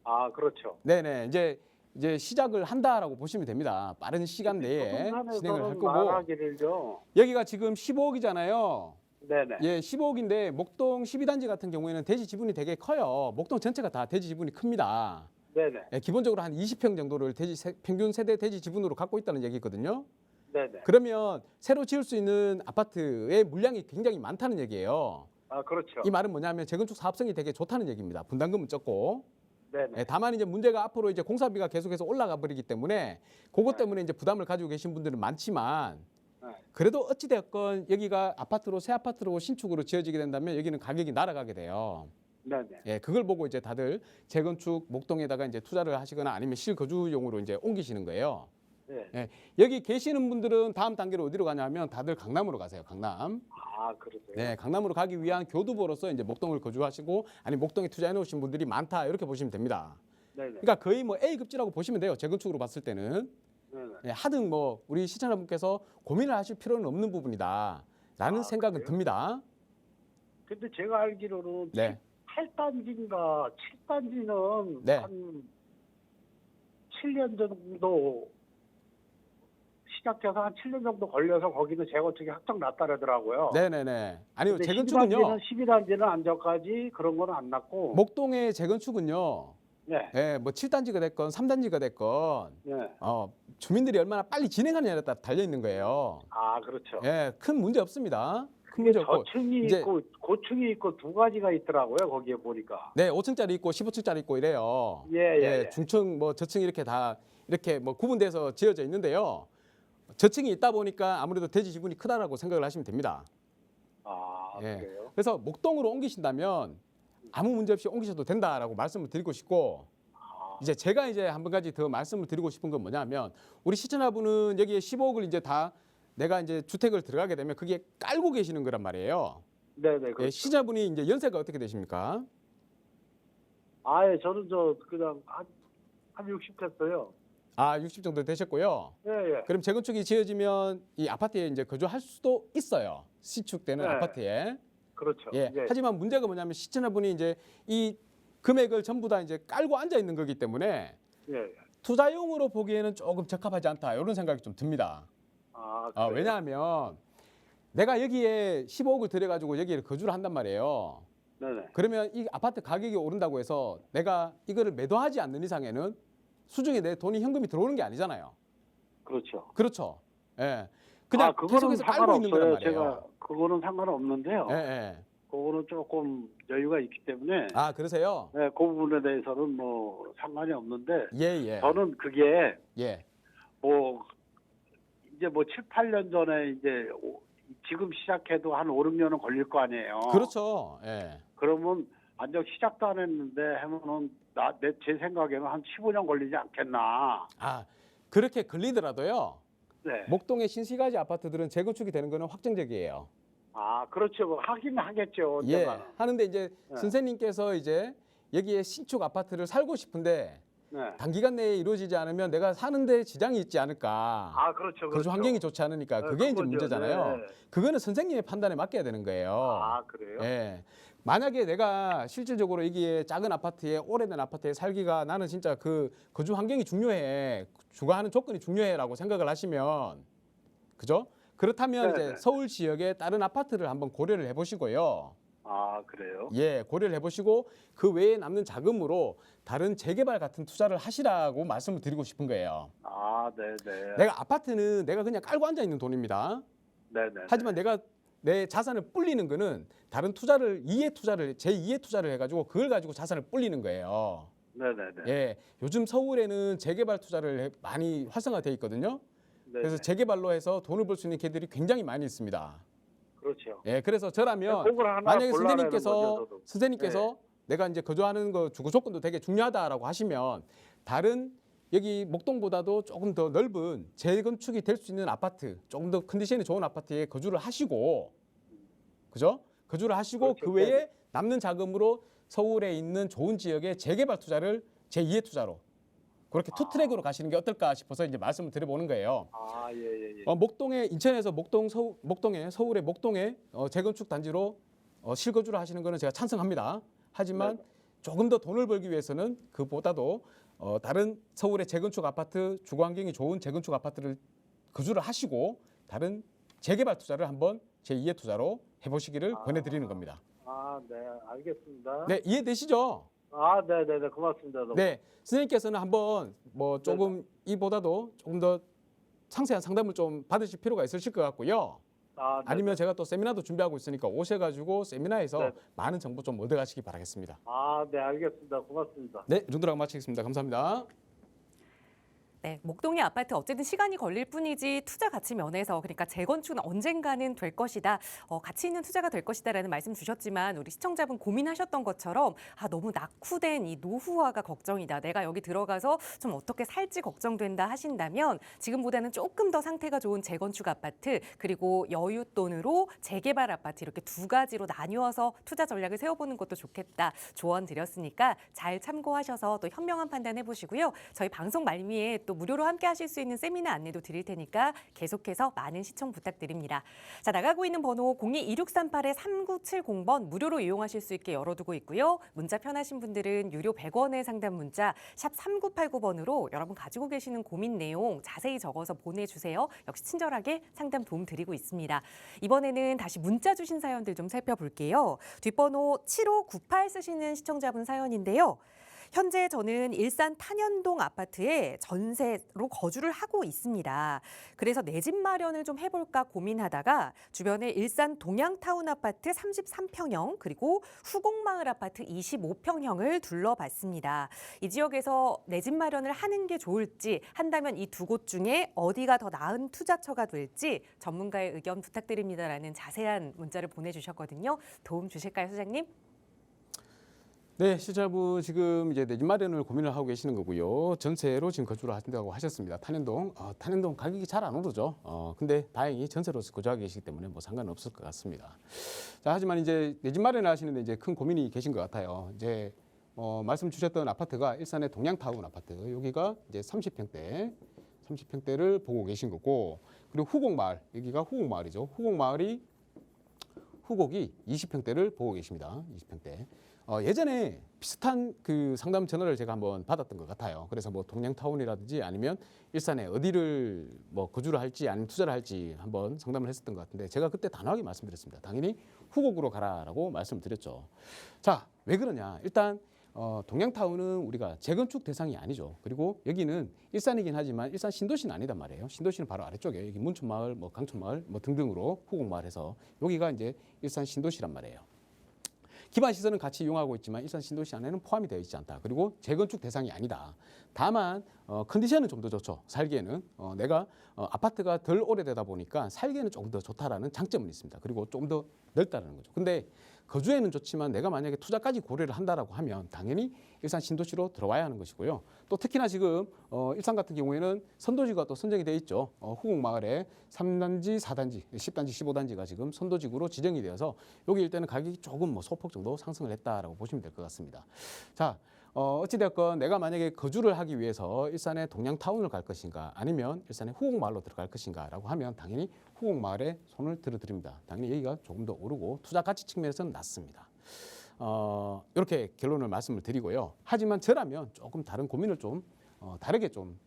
아, 그렇죠. 네네. 이제 시작을 한다라고 보시면 됩니다. 빠른 시간 내에 진행을 할 거고. 말하기를요. 여기가 지금 15억이잖아요. 네네. 예, 15억인데 목동 12단지 같은 경우에는 대지 지분이 되게 커요. 목동 전체가 다 대지 지분이 큽니다. 네네. 예, 기본적으로 한 20평 정도를 평균 세대 대지 지분으로 갖고 있다는 얘기거든요. 네네. 그러면 새로 지을 수 있는 아파트의 물량이 굉장히 많다는 얘기예요. 아, 그렇죠. 이 말은 뭐냐면 재건축 사업성이 되게 좋다는 얘기입니다. 분담금은 적고. 네네. 예, 다만 이제 문제가 앞으로 이제 공사비가 계속해서 올라가 버리기 때문에 그것 때문에 이제 부담을 가지고 계신 분들은 많지만 네. 그래도 어찌 됐건 여기가 아파트로 새 아파트로 신축으로 지어지게 된다면 여기는 가격이 날아가게 돼요. 네네. 예, 그걸 보고 이제 다들 재건축 목동에다가 이제 투자를 하시거나 아니면 실거주용으로 이제 옮기시는 거예요. 네. 예, 여기 계시는 분들은 다음 단계로 어디로 가냐면 다들 강남으로 가세요. 강남. 아, 그러세요? 네, 강남으로 가기 위한 교두보로서 이제 목동을 거주하시고 아니 목동에 투자해 놓으신 분들이 많다 이렇게 보시면 됩니다. 네네. 그러니까 거의 뭐 A급지라고 보시면 돼요. 재건축으로 봤을 때는. 네네. 예, 하등 뭐 우리 시청자분께서 고민을 하실 필요는 없는 부분이다라는 생각은 그래요? 듭니다. 근데 제가 알기로는 네. 8단지인가 7단지는 네. 한 7년 정도 시작해서 한 7년 정도 걸려서 거기는 재건축이 확정 났다더라고요. 네네네. 아니요, 근데 재건축은요. 12단지는 안전까지 그런 거는 안 났고. 목동의 재건축은요. 네. 예, 뭐 7단지가 됐건 3단지가 됐건 네. 주민들이 얼마나 빨리 진행하느냐에 따라 달려 있는 거예요. 아, 그렇죠. 예, 큰 문제 없습니다. 큰 문제 없고. 저층이 이제- 있고 고층이 있고 두 가지가 있더라고요. 거기에 보니까. 네, 5층짜리 있고 15층짜리 있고 이래요. 예. 중층 뭐 저층 이렇게 다 이렇게 뭐 구분돼서 지어져 있는데요. 저층이 있다 보니까 아무래도 대지 지분이 크다라고 생각을 하시면 됩니다. 아, 예. 그래요? 그래서 목동으로 옮기신다면 아무 문제 없이 옮기셔도 된다라고 말씀을 드리고 싶고 이제 제가 이제 한 가지 더 말씀을 드리고 싶은 건 뭐냐면 우리 시청자분은 여기에 15억을 이제 다 내가 이제 주택을 들어가게 되면 그게 깔고 계시는 거란 말이에요. 네네. 그렇죠. 예, 시청자분이 이제 연세가 어떻게 되십니까? 아, 예, 저는 그냥 한 60 됐어요. 아, 60 정도 되셨고요. 예. 그럼 재건축이 지어지면 이 아파트에 이제 거주할 수도 있어요. 시축되는 네. 아파트에. 그렇죠. 예. 하지만 문제가 뭐냐면 시청자분이 이제 이 금액을 전부 다 이제 깔고 앉아 있는 거기 때문에 예. 투자용으로 보기에는 조금 적합하지 않다 이런 생각이 좀 듭니다. 아, 그래요? 왜냐하면 내가 여기에 15억을 들여가지고 여기에 거주를 한단 말이에요. 네네. 그러면 이 아파트 가격이 오른다고 해서 내가 이거를 매도하지 않는 이상에는 수중에 내 돈이 현금이 들어오는 게 아니잖아요. 그렇죠. 그렇죠. 예. 그냥 그거는 계속해서 깔고 있는 거란 상관없어요. 말이에요. 제가 그거는 상관없는데요. 예. 그거는 조금 여유가 있기 때문에 아, 그러세요? 네, 그 부분에 대해서는 뭐 상관이 없는데 예. 저는 그게 예. 뭐 이제 뭐 7, 8년 전에 이제 지금 시작해도 한 5, 6년은 걸릴 거 아니에요. 그렇죠. 예. 그러면 아직 시작도 안 했는데 하면은 제 생각에는 한 15년 걸리지 않겠나. 아, 그렇게 걸리더라도요. 네. 목동의 신시가지 아파트들은 재건축이 되는 거는 확정적이에요. 아, 그렇죠. 뭐 하긴 하겠죠. 예. 언젠가는. 하는데 이제 네. 선생님께서 이제 여기에 신축 아파트를 살고 싶은데 네. 단기간 내에 이루어지지 않으면 내가 사는데 지장이 있지 않을까. 아, 그렇죠. 거주 환경이 좋지 않으니까 네, 그게 이제 그거죠. 문제잖아요. 네. 그거는 선생님의 판단에 맡겨야 되는 거예요. 아, 그래요? 예. 만약에 내가 실질적으로 여기에 작은 아파트에 오래된 아파트에 살기가 나는 진짜 그 거주 환경이 중요해. 주거하는 조건이 중요해라고 생각을 하시면 그죠? 그렇다면 네, 이제 네. 서울 지역의 다른 아파트를 한번 고려를 해보시고요. 아, 그래요? 예, 고려를 해보시고 그 외에 남는 자금으로 다른 재개발 같은 투자를 하시라고 말씀을 드리고 싶은 거예요. 아, 네네. 내가 아파트는 내가 그냥 깔고 앉아 있는 돈입니다. 네네. 하지만 내가 내 자산을 불리는 거는 다른 투자를 제2의 투자를 해가지고 그걸 가지고 자산을 불리는 거예요. 네네네. 예, 요즘 서울에는 재개발 투자를 많이 활성화돼 있거든요. 네네. 그래서 재개발로 해서 돈을 벌 수 있는 기회들이 굉장히 많이 있습니다. 그렇죠. 예, 그래서 저라면 그걸 하나 만약에 골라내는 거죠, 저도. 선생님께서 내가 이제 거주하는 거 주거 조건도 되게 중요하다라고 하시면 다른 여기 목동보다도 조금 더 넓은 재건축이 될 수 있는 아파트, 조금 더 컨디션이 좋은 아파트에 거주를 하시고, 그죠? 거주를 하시고 그렇죠. 그 외에 남는 자금으로 서울에 있는 좋은 지역에 재개발 투자를 제2의 투자로 그렇게 투 트랙으로 가시는 게 어떨까 싶어서 이제 말씀을 드려보는 거예요. 아, 예. 목동에 인천에서 목동에 서울의 목동에 재건축 단지로 실거주를 하시는 거는 제가 찬성합니다. 하지만 네. 조금 더 돈을 벌기 위해서는 그보다도 다른 서울의 재건축 아파트 주거 환경이 좋은 재건축 아파트를 거주를 하시고 다른 재개발 투자를 한번 제2의 투자로 해보시기를 권해드리는 겁니다. 아, 네, 알겠습니다. 네, 이해되시죠? 아, 네네네, 고맙습니다. 너무. 네, 선생님께서는 한번 뭐 조금 이보다도 조금 더 상세한 상담을 좀 받으실 필요가 있으실 것 같고요. 아, 네. 아니면 제가 또 세미나도 준비하고 있으니까 오셔가지고 세미나에서 네. 많은 정보 좀 얻어가시기 바라겠습니다. 아, 네, 알겠습니다. 고맙습니다. 네, 이 정도로 마치겠습니다. 감사합니다. 네, 목동의 아파트 어쨌든 시간이 걸릴 뿐이지 투자 가치 면에서 그러니까 재건축은 언젠가는 될 것이다. 가치 있는 투자가 될 것이다라는 말씀 주셨지만 우리 시청자분 고민하셨던 것처럼 너무 낙후된 이 노후화가 걱정이다. 내가 여기 들어가서 좀 어떻게 살지 걱정된다 하신다면 지금보다는 조금 더 상태가 좋은 재건축 아파트 그리고 여윳돈으로 재개발 아파트 이렇게 두 가지로 나뉘어서 투자 전략을 세워보는 것도 좋겠다. 조언 드렸으니까 잘 참고하셔서 또 현명한 판단해 보시고요. 저희 방송 말미에 또 무료로 함께 하실 수 있는 세미나 안내도 드릴 테니까 계속해서 많은 시청 부탁드립니다. 자, 나가고 있는 번호 02-2638-3970번 무료로 이용하실 수 있게 열어두고 있고요. 문자 편하신 분들은 유료 100원의 상담 문자 샵 3989번으로 여러분 가지고 계시는 고민 내용 자세히 적어서 보내주세요. 역시 친절하게 상담 도움 드리고 있습니다. 이번에는 다시 문자 주신 사연들 좀 살펴볼게요. 뒷번호 7598 쓰시는 시청자분 사연인데요. 현재 저는 일산 탄현동 아파트에 전세로 거주를 하고 있습니다. 그래서 내 집 마련을 좀 해볼까 고민하다가 주변에 일산 동양타운 아파트 33평형 그리고 후곡마을 아파트 25평형을 둘러봤습니다. 이 지역에서 내 집 마련을 하는 게 좋을지 한다면 이 두 곳 중에 어디가 더 나은 투자처가 될지 전문가의 의견 부탁드립니다라는 자세한 문자를 보내주셨거든요. 도움 주실까요, 소장님? 네, 시청자분 지금 이제 내 집 마련을 고민을 하고 계시는 거고요. 전세로 지금 거주를 하신다고 하셨습니다. 탄현동, 탄현동 가격이 잘 안 오르죠. 근데 다행히 전세로서 거주하고 계시기 때문에 뭐 상관은 없을 것 같습니다. 자, 하지만 이제 내 집 마련을 하시는데 이제 큰 고민이 계신 것 같아요. 이제 말씀 주셨던 아파트가 일산의 동양타운 아파트, 여기가 이제 30평대를 보고 계신 거고, 그리고 후곡마을, 여기가 후곡마을이죠. 후곡이 20평대를 보고 계십니다. 20평대. 예전에 비슷한 그 상담 전화를 제가 한번 받았던 것 같아요. 그래서 뭐 동양타운이라든지 아니면 일산에 어디를 뭐 거주를 할지 아니면 투자를 할지 한번 상담을 했었던 것 같은데 제가 그때 단호하게 말씀드렸습니다. 당연히 후곡으로 가라라고 말씀드렸죠. 자, 왜 그러냐? 일단 동양타운은 우리가 재건축 대상이 아니죠. 그리고 여기는 일산이긴 하지만 일산 신도시는 아니단 말이에요. 신도시는 바로 아래쪽에 여기 문촌마을, 뭐 강촌마을, 뭐 등등으로 후곡마을에서 여기가 이제 일산 신도시란 말이에요. 기반 시설은 같이 이용하고 있지만 일산 신도시 안에는 포함이 되어 있지 않다. 그리고 재건축 대상이 아니다. 다만 컨디션은 좀 더 좋죠. 살기에는 내가 아파트가 덜 오래되다 보니까 살기에는 조금 더 좋다라는 장점은 있습니다. 그리고 좀 더 넓다라는 거죠. 근데 거주에는 좋지만 내가 만약에 투자까지 고려를 한다라고 하면 당연히 일산 신도시로 들어와야 하는 것이고요. 또 특히나 지금 일산 같은 경우에는 선도지구가 또 선정이 되어 있죠. 후곡마을에 3단지, 4단지, 10단지, 15단지가 지금 선도지구로 지정이 되어서 여기 일대는 가격이 조금 뭐 소폭 정도 상승을 했다라고 보시면 될 것 같습니다. 자, 어찌되었건 내가 만약에 거주를 하기 위해서 일산의 동양타운을 갈 것인가 아니면 일산의 후곡마을로 들어갈 것인가라고 하면 당연히 후곡마을에 손을 들어드립니다. 당연히 여기가 조금 더 오르고 투자 가치 측면에서는 낮습니다. 이렇게 결론을 말씀을 드리고요. 하지만 저라면 조금 다른 고민을 좀 다르게 좀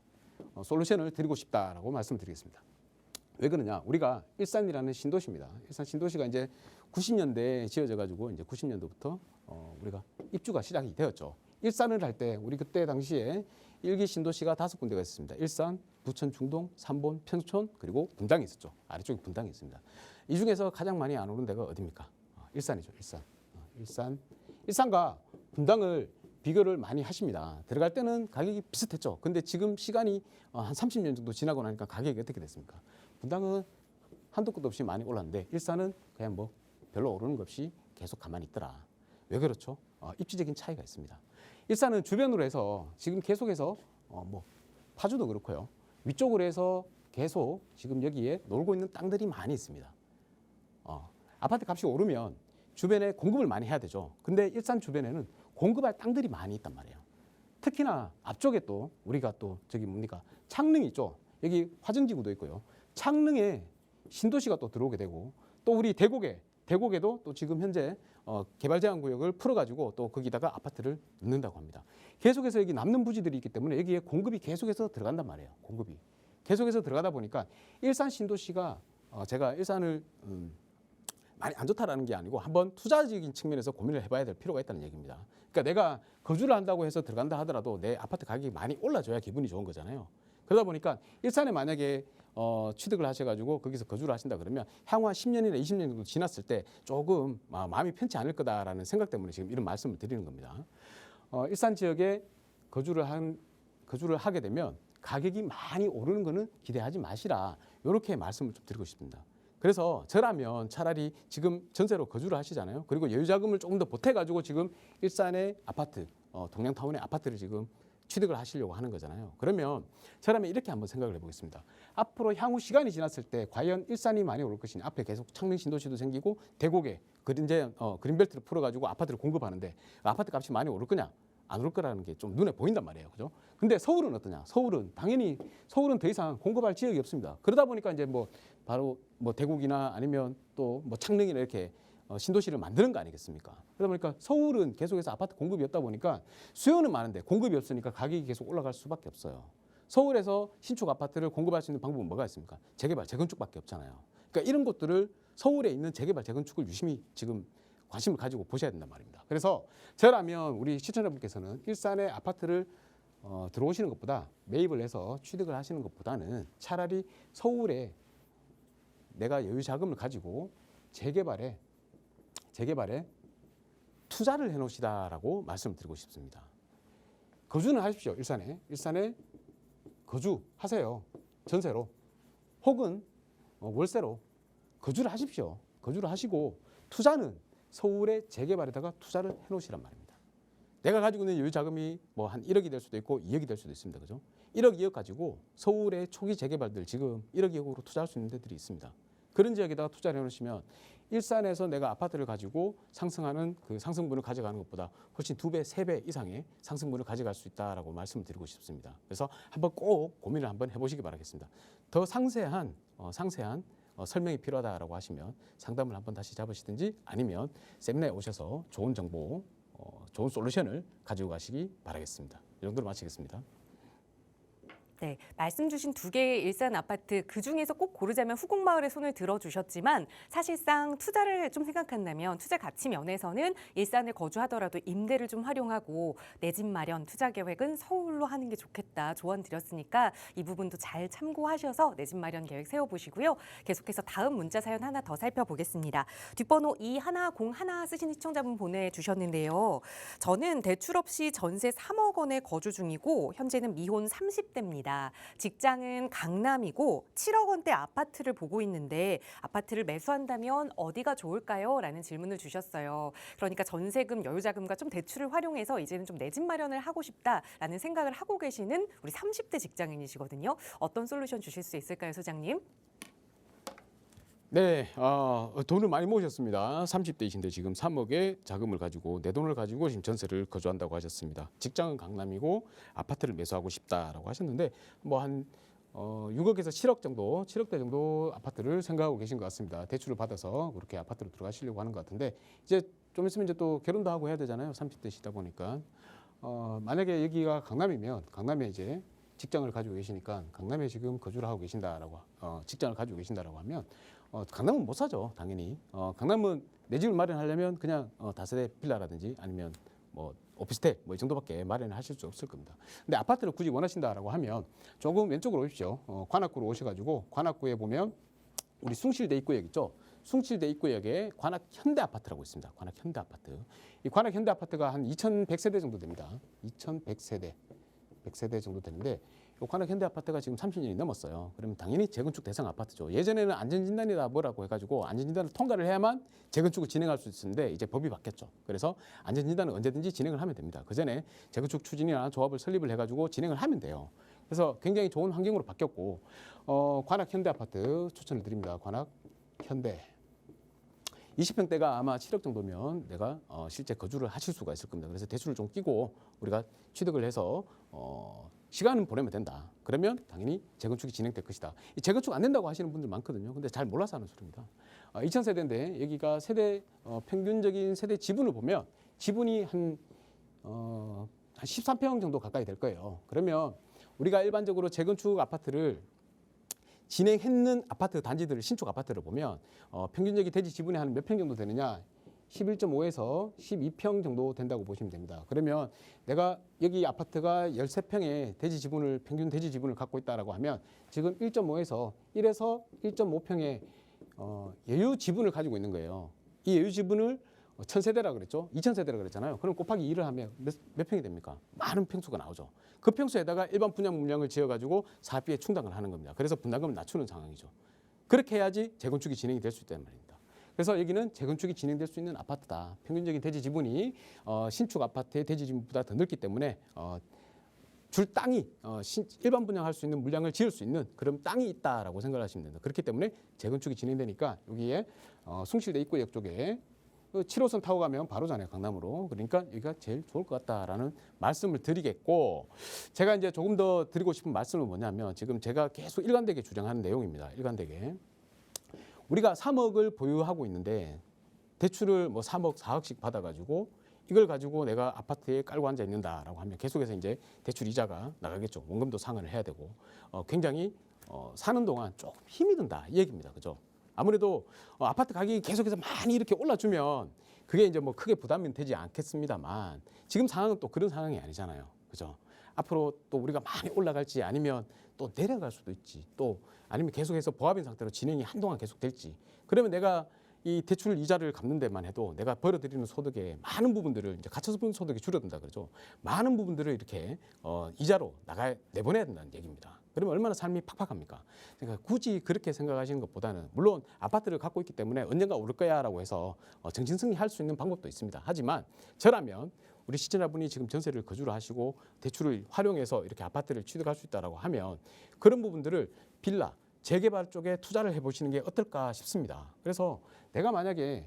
솔루션을 드리고 싶다라고 말씀드리겠습니다. 왜 그러냐? 우리가 일산이라는 신도시입니다. 일산 신도시가 이제 90년대에 지어져 가지고 이제 90년도부터 우리가 입주가 시작이 되었죠. 일산을 할 때 우리 그때 당시에 일기 신도시가 5군데가 있었습니다. 일산, 부천, 중동, 삼본, 평촌 그리고 분당이 있었죠. 아래쪽에 분당이 있습니다. 이 중에서 가장 많이 안 오른 데가 어디입니까? 일산이죠. 일산. 일산과 분당을 비교를 많이 하십니다. 들어갈 때는 가격이 비슷했죠. 근데 지금 시간이 한 30년 정도 지나고 나니까 가격이 어떻게 됐습니까? 분당은 한도 끝도 없이 많이 올랐는데 일산은 그냥 뭐 별로 오르는 것 없이 계속 가만히 있더라. 왜 그렇죠? 입지적인 차이가 있습니다. 일산은 주변으로 해서 지금 계속해서 뭐 파주도 그렇고요. 위쪽으로 해서 계속 지금 여기에 놀고 있는 땅들이 많이 있습니다. 아파트 값이 오르면 주변에 공급을 많이 해야 되죠. 근데 일산 주변에는 공급할 땅들이 많이 있단 말이에요. 특히나 앞쪽에 또 우리가 또 저기 뭡니까? 창릉 있죠. 여기 화정지구도 있고요. 창릉에 신도시가 또 들어오게 되고 또 우리 대곡에도 또 지금 현재 개발 제한 구역을 풀어가지고 또 거기다가 아파트를 넣는다고 합니다. 계속해서 여기 남는 부지들이 있기 때문에 여기에 공급이 계속해서 들어간단 말이에요. 공급이 계속해서 들어가다 보니까 일산 신도시가 제가 일산을 많이 안 좋다라는 게 아니고 한번 투자적인 측면에서 고민을 해봐야 될 필요가 있다는 얘기입니다. 그러니까 내가 거주를 한다고 해서 들어간다 하더라도 내 아파트 가격이 많이 올라줘야 기분이 좋은 거잖아요. 그러다 보니까 일산에 만약에 취득을 하셔가지고 거기서 거주를 하신다 그러면 향후 한 10년이나 20년 정도 지났을 때 조금 마음이 편치 않을 거다라는 생각 때문에 지금 이런 말씀을 드리는 겁니다. 일산 지역에 거주를 하게 되면 가격이 많이 오르는 거는 기대하지 마시라. 이렇게 말씀을 좀 드리고 싶습니다. 그래서 저라면 차라리 지금 전세로 거주를 하시잖아요. 그리고 여유자금을 조금 더 보태가지고 지금 일산의 아파트, 동양타운의 아파트를 지금 취득을 하시려고 하는 거잖아요. 그러면 저라면 이렇게 한번 생각을 해보겠습니다. 앞으로 향후 시간이 지났을 때 과연 일산이 많이 오를 것이냐. 앞에 계속 창릉 신도시도 생기고 대곡에 이제 그린벨트를 풀어가지고 아파트를 공급하는데 아파트 값이 많이 오를 거냐? 안 오를 거라는 게 좀 눈에 보인단 말이에요. 그죠? 근데 서울은 어떠냐? 서울은 당연히 서울은 더 이상 공급할 지역이 없습니다. 그러다 보니까 이제 바로 대곡이나 아니면 또 창릉이나 이렇게 신도시를 만드는 거 아니겠습니까? 그러다 보니까 서울은 계속해서 아파트 공급이 없다 보니까 수요는 많은데 공급이 없으니까 가격이 계속 올라갈 수밖에 없어요. 서울에서 신축 아파트를 공급할 수 있는 방법은 뭐가 있습니까? 재개발, 재건축밖에 없잖아요. 그러니까 이런 것들을 서울에 있는 재개발, 재건축을 유심히 지금 관심을 가지고 보셔야 된단 말입니다. 그래서 저라면 우리 시청자분께서는 일산에 아파트를 들어오시는 것보다 매입을 해서 취득을 하시는 것보다는 차라리 서울에 내가 여유 자금을 가지고 재개발에 투자를 해놓으시다라고 말씀드리고 싶습니다. 거주는 하십시오. 일산에 거주하세요. 전세로 혹은 월세로 거주를 하십시오. 거주를 하시고 투자는 서울의 재개발에다가 투자를 해놓으시란 말입니다. 내가 가지고 있는 여유 자금이 한 1억이 될 수도 있고 2억이 될 수도 있습니다. 그죠? 1억, 2억 가지고 서울의 초기 재개발들 지금 1억, 2억으로 투자할 수 있는 데들이 있습니다. 그런 지역에다가 투자를 해놓으시면 일산에서 내가 아파트를 가지고 상승하는 그 상승분을 가져가는 것보다 훨씬 2배, 3배 이상의 상승분을 가져갈 수 있다라고 말씀을 드리고 싶습니다. 그래서 한번 꼭 고민을 한번 해보시기 바라겠습니다. 더 상세한 설명이 필요하다라고 하시면 상담을 한번 다시 잡으시든지 아니면 세미나에 오셔서 좋은 정보, 좋은 솔루션을 가지고 가시기 바라겠습니다. 이 정도로 마치겠습니다. 네, 말씀 주신 두 개의 일산 아파트 그중에서 꼭 고르자면 후곡마을에 손을 들어주셨지만 사실상 투자를 좀 생각한다면 투자 가치 면에서는 일산에 거주하더라도 임대를 좀 활용하고 내 집 마련 투자 계획은 서울로 하는 게 좋겠다 조언 드렸으니까 이 부분도 잘 참고하셔서 내 집 마련 계획 세워보시고요. 계속해서 다음 문자 사연 하나 더 살펴보겠습니다. 뒷번호 2101 쓰신 시청자분 보내주셨는데요. 저는 대출 없이 전세 3억 원에 거주 중이고 현재는 미혼 30대입니다. 직장은 강남이고 7억 원대 아파트를 보고 있는데 아파트를 매수한다면 어디가 좋을까요? 라는 질문을 주셨어요. 그러니까 전세금, 여유자금과 좀 대출을 활용해서 이제는 좀 내 집 마련을 하고 싶다라는 생각을 하고 계시는 우리 30대 직장인이시거든요. 어떤 솔루션 주실 수 있을까요, 소장님? 네, 돈을 많이 모으셨습니다. 30대이신데 지금 3억의 자금을 가지고 내 돈을 가지고 지금 전세를 거주한다고 하셨습니다. 직장은 강남이고 아파트를 매수하고 싶다라고 하셨는데 한 6억에서 7억 정도, 7억대 정도 아파트를 생각하고 계신 것 같습니다. 대출을 받아서 그렇게 아파트로 들어가시려고 하는 것 같은데 이제 좀 있으면 이제 또 결혼도 하고 해야 되잖아요. 30대시다 보니까 만약에 여기가 강남이면 강남에 이제 직장을 가지고 계시니까 강남에 지금 거주를 하고 계신다라고 직장을 가지고 계신다라고 하면 강남은 못 사죠, 당연히. 강남은 내 집을 마련하려면 그냥 다세대 빌라라든지 아니면 오피스텔 이 정도밖에 마련을 하실 수 없을 겁니다. 근데 아파트를 굳이 원하신다라고 하면 조금 왼쪽으로 오십시오. 관악구로 오셔가지고 관악구에 보면 우리 숭실대 입구역 있죠. 숭실대 입구역에 관악 현대아파트라고 있습니다. 관악 현대아파트. 이 관악 현대아파트가 한 2,100세대 정도 됩니다. 100세대 정도 되는데 이 관악 현대아파트가 지금 30년이 넘었어요. 그러면 당연히 재건축 대상 아파트죠. 예전에는 안전진단이다 뭐라고 해가지고 안전진단을 통과를 해야만 재건축을 진행할 수 있었는데 이제 법이 바뀌었죠. 그래서 안전진단은 언제든지 진행을 하면 됩니다. 그 전에 재건축 추진이나 조합을 설립을 해가지고 진행을 하면 돼요. 그래서 굉장히 좋은 환경으로 바뀌었고 관악 현대아파트 추천을 드립니다. 관악 현대 20평대가 아마 7억 정도면 내가 실제 거주를 하실 수가 있을 겁니다. 그래서 대출을 좀 끼고 우리가 취득을 해서 시간은 보내면 된다. 그러면 당연히 재건축이 진행될 것이다. 이 재건축 안 된다고 하시는 분들 많거든요. 근데 잘 몰라서 하는 소리입니다. 2000세대인데 여기가 세대 평균적인 세대 지분을 보면 지분이 한 13평 정도 가까이 될 거예요. 그러면 우리가 일반적으로 재건축 아파트를 진행했는 아파트 단지들을 신축 아파트를 보면 평균적인 대지 지분이 한 몇 평 정도 되느냐 11.5에서 12평 정도 된다고 보시면 됩니다. 그러면 내가 여기 아파트가 13평의 대지 지분을 평균 대지 지분을 갖고 있다라고 하면 지금 1.5에서 1에서 1.5평의 여유 지분을 가지고 있는 거예요. 이 여유 지분을 1000세대라 그랬죠. 2000세대라 그랬잖아요. 그럼 곱하기 2를 하면 몇 평이 됩니까? 많은 평수가 나오죠. 그 평수에다가 일반 분양 물량을 지어가지고 사업비에 충당을 하는 겁니다. 그래서 분담금을 낮추는 상황이죠. 그렇게 해야지 재건축이 진행이 될 수 있다는 말입니다. 그래서 여기는 재건축이 진행될 수 있는 아파트다. 평균적인 대지 지분이 신축 아파트의 대지 지분보다 더 넓기 때문에 줄 땅이 일반 분양할 수 있는 물량을 지을 수 있는 그런 땅이 있다라고 생각하시면 됩니다. 그렇기 때문에 재건축이 진행되니까 여기에 숭실대 입구역 쪽에 7호선 타고 가면 바로잖아요, 강남으로. 그러니까 여기가 제일 좋을 것 같다라는 말씀을 드리겠고, 제가 이제 조금 더 드리고 싶은 말씀은 뭐냐면 지금 제가 계속 일관되게 주장하는 내용입니다. 일관되게. 우리가 3억을 보유하고 있는데 대출을 뭐 3억, 4억씩 받아가지고 이걸 가지고 내가 아파트에 깔고 앉아 있는다라고 하면 계속해서 이제 대출 이자가 나가겠죠. 원금도 상환을 해야 되고 굉장히 사는 동안 조금 힘이 든다 이 얘기입니다. 그죠? 아무래도 아파트 가격이 계속해서 많이 이렇게 올라주면 그게 이제 뭐 크게 부담이 되지 않겠습니다만 지금 상황은 또 그런 상황이 아니잖아요. 그죠? 앞으로 또 우리가 많이 올라갈지 아니면 또 내려갈 수도 있지. 또 아니면 계속해서 보합인 상태로 진행이 한동안 계속될지. 그러면 내가 이 대출 이자를 갚는 데만 해도 내가 벌어들이는 소득의 많은 부분들을 이제 갇혀서 버는 소득이 줄어든다 그러죠. 많은 부분들을 이렇게 이자로 내보내야 된다는 얘기입니다. 그러면 얼마나 삶이 팍팍합니까? 그러니까 굳이 그렇게 생각하시는 것보다는 물론 아파트를 갖고 있기 때문에 언젠가 오를 거야라고 해서 정신승리할 수 있는 방법도 있습니다. 하지만 저라면 우리 시청자분이 지금 전세를 거주를 하시고 대출을 활용해서 이렇게 아파트를 취득할 수 있다라고 하면 그런 부분들을 빌라, 재개발 쪽에 투자를 해보시는 게 어떨까 싶습니다. 그래서 내가 만약에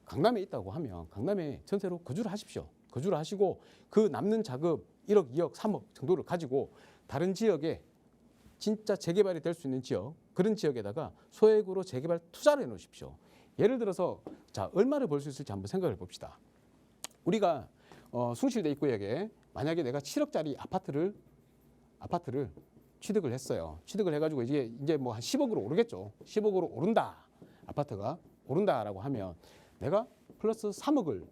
강남에 있다고 하면 강남에 전세로 거주를 하십시오. 거주를 하시고 그 남는 자금 1억, 2억, 3억 정도를 가지고 다른 지역에 진짜 재개발이 될 수 있는 지역, 그런 지역에다가 소액으로 재개발 투자를 해놓으십시오. 예를 들어서 자 얼마를 벌 수 있을지 한번 생각을 봅시다. 우리가 숭실대 입구역에 만약에 내가 7억짜리 아파트를 취득을 했어요. 취득을 해가지고 이제 뭐 한 10억으로 오르겠죠. 10억으로 오른다. 아파트가 오른다라고 하면 내가 플러스 3억을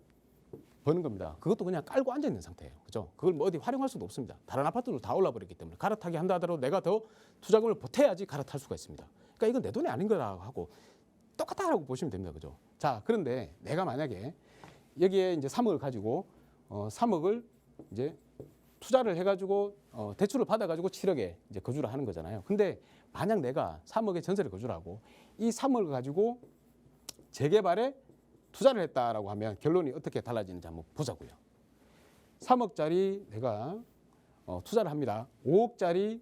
버는 겁니다. 그것도 그냥 깔고 앉아 있는 상태예요. 그죠? 그걸 뭐 어디 활용할 수도 없습니다. 다른 아파트도 다 올라버렸기 때문에 갈아타기 한다 하더라도 내가 더 투자금을 보태야지 갈아탈 수가 있습니다. 그러니까 이건 내 돈이 아닌 거라고 하고 똑같다라고 보시면 됩니다. 그죠? 자, 그런데 내가 만약에 여기에 이제 3억을 가지고 3억을 이제 투자를 해가지고 대출을 받아가지고 7억에 이제 거주를 하는 거잖아요. 근데 만약 내가 3억의 전세를 거주를 하고 이 3억을 가지고 재개발에 투자를 했다라고 하면 결론이 어떻게 달라지는지 한번 보자고요. 3억짜리 내가 투자를 합니다. 5억짜리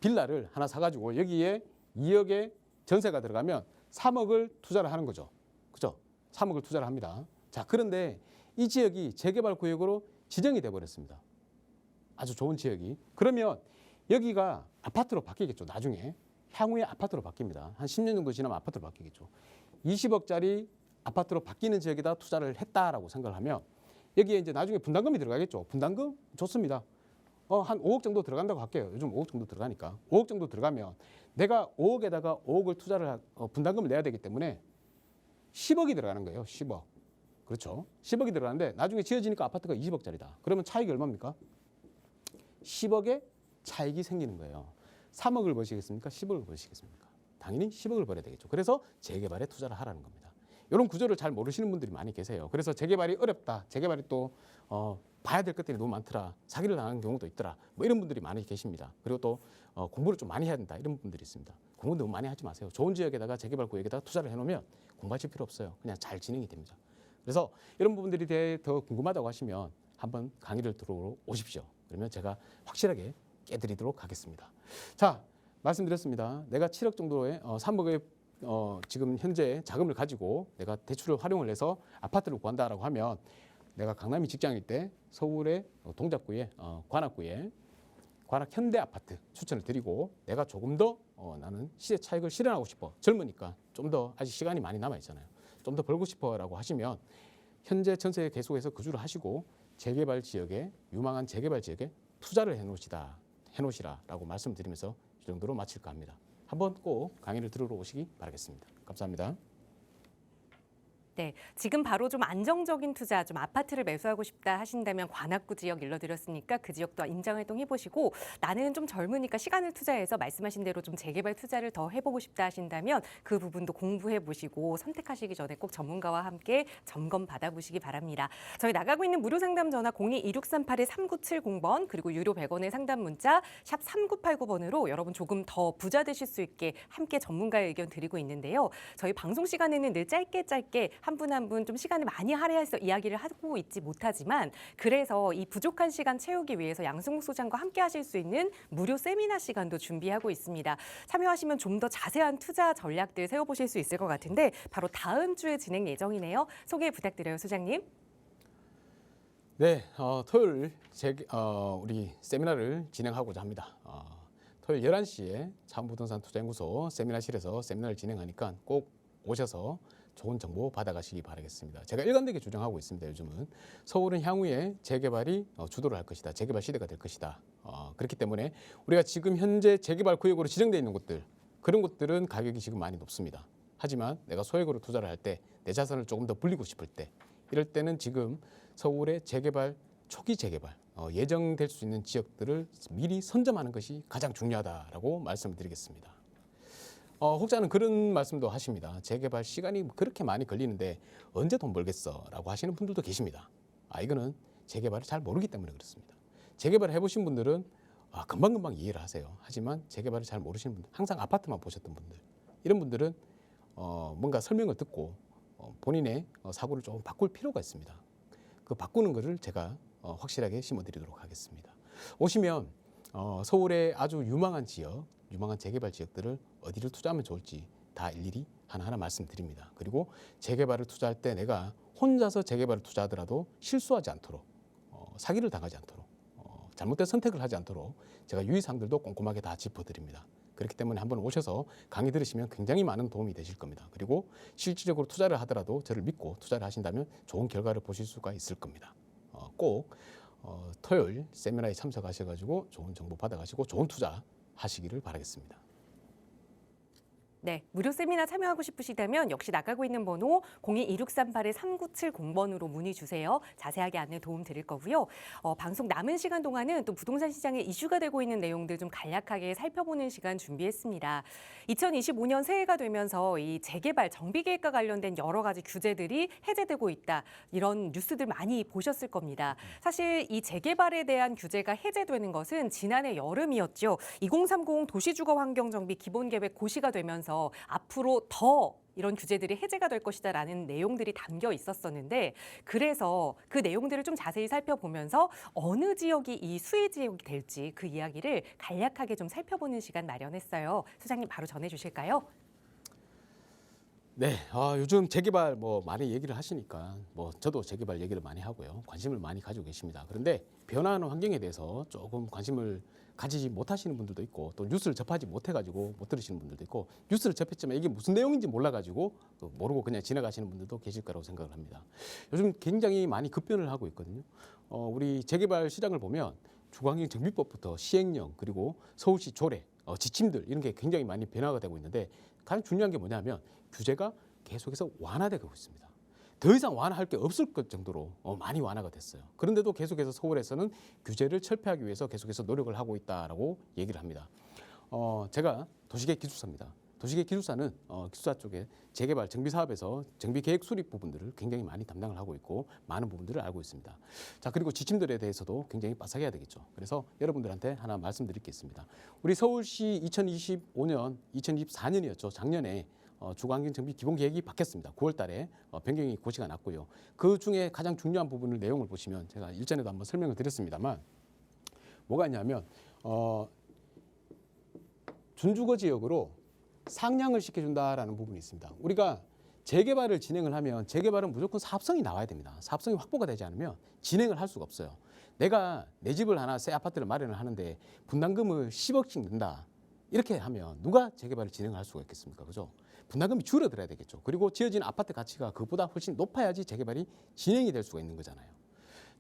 빌라를 하나 사가지고 여기에 2억의 전세가 들어가면 3억을 투자를 하는 거죠. 그죠? 3억을 투자를 합니다. 자, 그런데 이 지역이 재개발 구역으로 지정이 돼버렸습니다. 아주 좋은 지역이. 그러면 여기가 아파트로 바뀌겠죠. 나중에. 향후에 아파트로 바뀝니다. 한 10년 정도 지나면 아파트로 바뀌겠죠. 20억짜리 아파트로 바뀌는 지역에다 투자를 했다라고 생각을 하면 여기에 이제 나중에 분담금이 들어가겠죠. 분담금 좋습니다. 한 5억 정도 들어간다고 할게요. 요즘 5억 정도 들어가니까. 5억 정도 들어가면 내가 5억에다가 5억을 투자를 분담금을 내야 되기 때문에 10억이 들어가는 거예요. 10억. 그렇죠. 10억이 들어가는데 나중에 지어지니까 아파트가 20억짜리다. 그러면 차익이 얼마입니까? 10억의 차익이 생기는 거예요. 3억을 버시겠습니까? 10억을 버시겠습니까? 당연히 10억을 벌어야 되겠죠. 그래서 재개발에 투자를 하라는 겁니다. 이런 구조를 잘 모르시는 분들이 많이 계세요. 그래서 재개발이 어렵다. 재개발이 또 봐야 될 것들이 너무 많더라. 사기를 당하는 경우도 있더라. 뭐 이런 분들이 많이 계십니다. 그리고 또 공부를 좀 많이 해야 된다. 이런 분들이 있습니다. 공부 너무 많이 하지 마세요. 좋은 지역에다가 재개발 구역에다가 투자를 해놓으면 공부하실 필요 없어요. 그냥 잘 진행이 됩니다. 그래서 이런 부분들이 대해 더 궁금하다고 하시면 한번 강의를 들어오십시오. 그러면 제가 확실하게 깨드리도록 하겠습니다. 자, 말씀드렸습니다. 내가 7억 정도의 3억의 지금 현재 자금을 가지고 내가 대출을 활용을 해서 아파트를 구한다라고 하면 내가 강남이 직장일 때 서울의 동작구에 관악구에 관악 현대 아파트 추천을 드리고 내가 조금 더 나는 시세 차익을 실현하고 싶어. 젊으니까 좀 더 아직 시간이 많이 남아 있잖아요. 좀 더 벌고 싶어라고 하시면 현재 전세에 계속해서 거주를 하시고 재개발 지역에 유망한 재개발 지역에 투자를 해놓으시라라고 말씀드리면서 이 정도로 마칠까 합니다. 한번 꼭 강의를 들으러 오시기 바라겠습니다. 감사합니다. 네, 지금 바로 좀 안정적인 투자, 좀 아파트를 매수하고 싶다 하신다면 관악구 지역 일러드렸으니까 그 지역도 임장활동 해보시고 나는 좀 젊으니까 시간을 투자해서 말씀하신 대로 좀 재개발 투자를 더 해보고 싶다 하신다면 그 부분도 공부해보시고 선택하시기 전에 꼭 전문가와 함께 점검 받아보시기 바랍니다. 저희 나가고 있는 무료 상담 전화 02-2638-3970번 그리고 유료 100원의 상담 문자 샵 3989번으로 여러분 조금 더 부자 되실 수 있게 함께 전문가의 의견 드리고 있는데요. 저희 방송 시간에는 늘 짧게 한 분 한 분 좀 시간을 많이 할애해서 이야기를 하고 있지 못하지만 그래서 이 부족한 시간 채우기 위해서 양승국 소장과 함께 하실 수 있는 무료 세미나 시간도 준비하고 있습니다. 참여하시면 좀 더 자세한 투자 전략들 세워보실 수 있을 것 같은데 바로 다음 주에 진행 예정이네요. 소개 부탁드려요, 소장님. 네, 토요일 우리 세미나를 진행하고자 합니다. 토요일 11시에 차은부동산 투자연구소 세미나실에서 세미나를 진행하니까 꼭 오셔서 좋은 정보 받아가시기 바라겠습니다. 제가 일관되게 주장하고 있습니다. 요즘은 서울은 향후에 재개발이 주도를 할 것이다. 재개발 시대가 될 것이다. 그렇기 때문에 우리가 지금 현재 재개발 구역으로 지정되어 있는 곳들 그런 곳들은 가격이 지금 많이 높습니다. 하지만 내가 소액으로 투자를 할 때 내 자산을 조금 더 불리고 싶을 때 이럴 때는 지금 서울의 재개발 초기 재개발 예정될 수 있는 지역들을 미리 선점하는 것이 가장 중요하다라고 말씀을 드리겠습니다. 혹자는 그런 말씀도 하십니다. 재개발 시간이 그렇게 많이 걸리는데 언제 돈 벌겠어라고 하시는 분들도 계십니다. 이거는 재개발을 잘 모르기 때문에 그렇습니다. 재개발을 해보신 분들은 금방금방 이해를 하세요. 하지만 재개발을 잘 모르시는 분들, 항상 아파트만 보셨던 분들, 이런 분들은 뭔가 설명을 듣고 본인의 사고를 조금 바꿀 필요가 있습니다. 그 바꾸는 것을 제가 확실하게 심어드리도록 하겠습니다. 오시면 서울의 아주 유망한 지역, 유망한 재개발 지역들을 어디를 투자하면 좋을지 다 일일이 하나하나 말씀드립니다. 그리고 재개발을 투자할 때 내가 혼자서 재개발을 투자하더라도 실수하지 않도록 사기를 당하지 않도록 잘못된 선택을 하지 않도록 제가 유의사항들도 꼼꼼하게 다 짚어드립니다. 그렇기 때문에 한번 오셔서 강의 들으시면 굉장히 많은 도움이 되실 겁니다. 그리고 실질적으로 투자를 하더라도 저를 믿고 투자를 하신다면 좋은 결과를 보실 수가 있을 겁니다. 꼭 토요일 세미나에 참석하셔가지고 좋은 정보 받아가시고 좋은 투자 하시기를 바라겠습니다. 네, 무료 세미나 참여하고 싶으시다면 역시 나가고 있는 번호 02-2638-3970번으로 문의 주세요. 자세하게 안내 도움 드릴 거고요. 방송 남은 시간 동안은 또 부동산 시장에 이슈가 되고 있는 내용들 좀 간략하게 살펴보는 시간 준비했습니다. 2025년 새해가 되면서 이 재개발 정비 계획과 관련된 여러 가지 규제들이 해제되고 있다. 이런 뉴스들 많이 보셨을 겁니다. 사실 이 재개발에 대한 규제가 해제되는 것은 지난해 여름이었죠. 2030 도시주거환경정비 기본계획 고시가 되면서 앞으로 더 이런 규제들이 해제가 될 것이다라는 내용들이 담겨 있었었는데 그래서 그 내용들을 좀 자세히 살펴보면서 어느 지역이 이 수혜 지역이 될지 그 이야기를 간략하게 좀 살펴보는 시간 마련했어요. 소장님 바로 전해주실까요? 네, 요즘 재개발 많이 얘기를 하시니까 저도 재개발 얘기를 많이 하고요. 관심을 많이 가지고 계십니다. 그런데 변화하는 환경에 대해서 조금 관심을 가지지 못하시는 분들도 있고 또 뉴스를 접하지 못해가지고 못 들으시는 분들도 있고 뉴스를 접했지만 이게 무슨 내용인지 몰라가지고 모르고 그냥 지나가시는 분들도 계실 거라고 생각을 합니다. 요즘 굉장히 많이 급변을 하고 있거든요. 우리 재개발 시장을 보면 주거환경정비법부터 시행령 그리고 서울시 조례, 지침들 이런 게 굉장히 많이 변화가 되고 있는데 가장 중요한 게 뭐냐면 규제가 계속해서 완화되고 있습니다. 더 이상 완화할 게 없을 것 정도로 많이 완화가 됐어요. 그런데도 계속해서 서울에서는 규제를 철폐하기 위해서 계속해서 노력을 하고 있다라고 얘기를 합니다. 제가 도시계획 기술사입니다. 도시계 기술사는 기술사 쪽에 재개발, 정비 사업에서 정비 계획 수립 부분들을 굉장히 많이 담당을 하고 있고 많은 부분들을 알고 있습니다. 자, 그리고 지침들에 대해서도 굉장히 빠삭해야 되겠죠. 그래서 여러분들한테 하나 말씀드릴 게 있습니다. 우리 서울시 2025년, 2024년이었죠. 작년에 주거환경 정비 기본 계획이 바뀌었습니다. 9월 달에 변경이 고시가 났고요. 그 중에 가장 중요한 부분을 내용을 보시면 제가 일전에도 한번 설명을 드렸습니다만 뭐가 있냐면 준주거 지역으로 상향을 시켜준다라는 부분이 있습니다. 우리가 재개발을 진행을 하면 재개발은 무조건 사업성이 나와야 됩니다. 사업성이 확보가 되지 않으면 진행을 할 수가 없어요. 내가 내 집을 하나 새 아파트를 마련을 하는데 분담금을 10억씩 낸다. 이렇게 하면 누가 재개발을 진행을 할 수가 있겠습니까? 그죠? 분담금이 줄어들어야 되겠죠. 그리고 지어진 아파트 가치가 그보다 훨씬 높아야지 재개발이 진행이 될 수가 있는 거잖아요.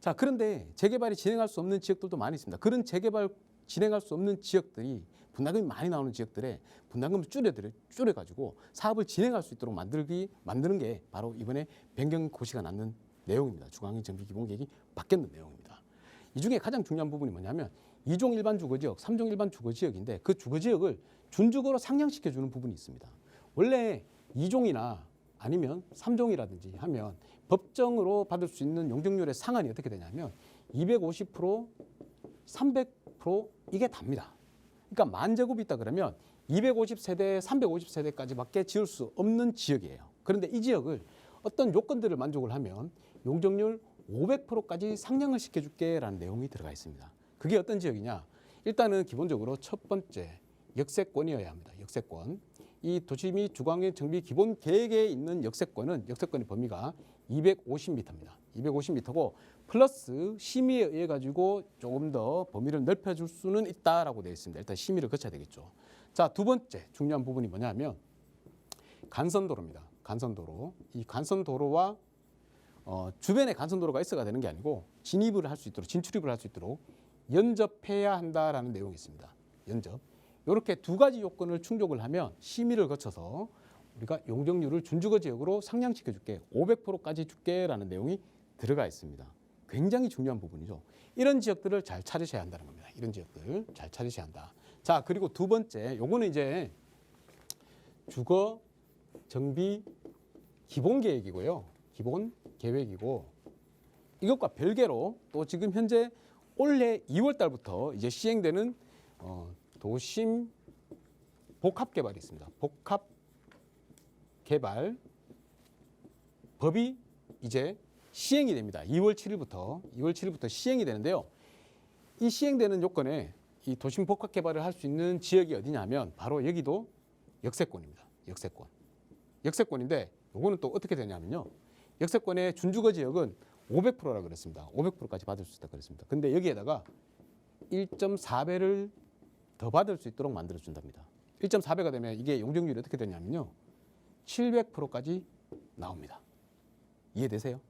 자, 그런데 재개발이 진행할 수 없는 지역들도 많이 있습니다. 그런 재개발 진행할 수 없는 지역들이 분담금이 많이 나오는 지역들에 분담금을 줄여가지고 사업을 진행할 수 있도록 만드는 게 바로 이번에 변경 고시가 났는 내용입니다. 주거환경 정비 기본 계획이 바뀌는 내용입니다. 이 중에 가장 중요한 부분이 뭐냐면 2종 일반 주거지역, 3종 일반 주거지역인데 그 주거지역을 준주거로 상향시켜주는 부분이 있습니다. 원래 2종이나 아니면 3종이라든지 하면 법정으로 받을 수 있는 용적률의 상한이 어떻게 되냐면 250%, 300% 이게 답니다. 그러니까 10,000제곱이 있다 그러면 250세대, 350세대까지밖에 지을 수 없는 지역이에요. 그런데 이 지역을 어떤 요건들을 만족을 하면 용적률 500%까지 상향을 시켜줄게라는 내용이 들어가 있습니다. 그게 어떤 지역이냐? 일단은 기본적으로 첫 번째 역세권이어야 합니다. 역세권. 이 도시 및 주거환경 정비 기본 계획에 있는 역세권의 범위가 250m입니다. 250m고 플러스 심의에 의해 가지고 조금 더 범위를 넓혀줄 수는 있다라고 되어 있습니다. 일단 심의를 거쳐야 되겠죠. 자, 두 번째 중요한 부분이 뭐냐면 간선도로입니다. 간선도로. 이 간선도로와 주변에 간선도로가 있어야 되는 게 아니고 진입을 할 수 있도록, 진출입을 할 수 있도록 연접해야 한다라는 내용이 있습니다. 연접. 이렇게 두 가지 요건을 충족을 하면 심의를 거쳐서 우리가 용적률을 준주거 지역으로 상향시켜 줄게, 500%까지 줄게라는 내용이 들어가 있습니다. 굉장히 중요한 부분이죠. 이런 지역들을 잘 찾으셔야 한다는 겁니다. 이런 지역들 잘 찾으셔야 한다. 자, 그리고 두 번째, 요거는 이제 주거 정비 기본 계획이고요. 기본 계획이고 이것과 별개로 또 지금 현재 올해 2월 달부터 이제 시행되는 도심 복합 개발이 있습니다. 복합 개발 법이 이제 시행이 됩니다. 2월 7일부터 시행이 되는데요. 이 시행되는 요건에 이 도심 복합 개발을 할 수 있는 지역이 어디냐면 바로 여기도 역세권입니다. 역세권인데 요거는 또 어떻게 되냐면요. 역세권의 준주거 지역은 500%라 그랬습니다. 500%까지 받을 수 있다 그랬습니다. 근데 여기에다가 1.4배를 더 받을 수 있도록 만들어 준답니다. 1.4배가 되면 이게 용적률이 어떻게 되냐면요. 700%까지 나옵니다. 이해되세요?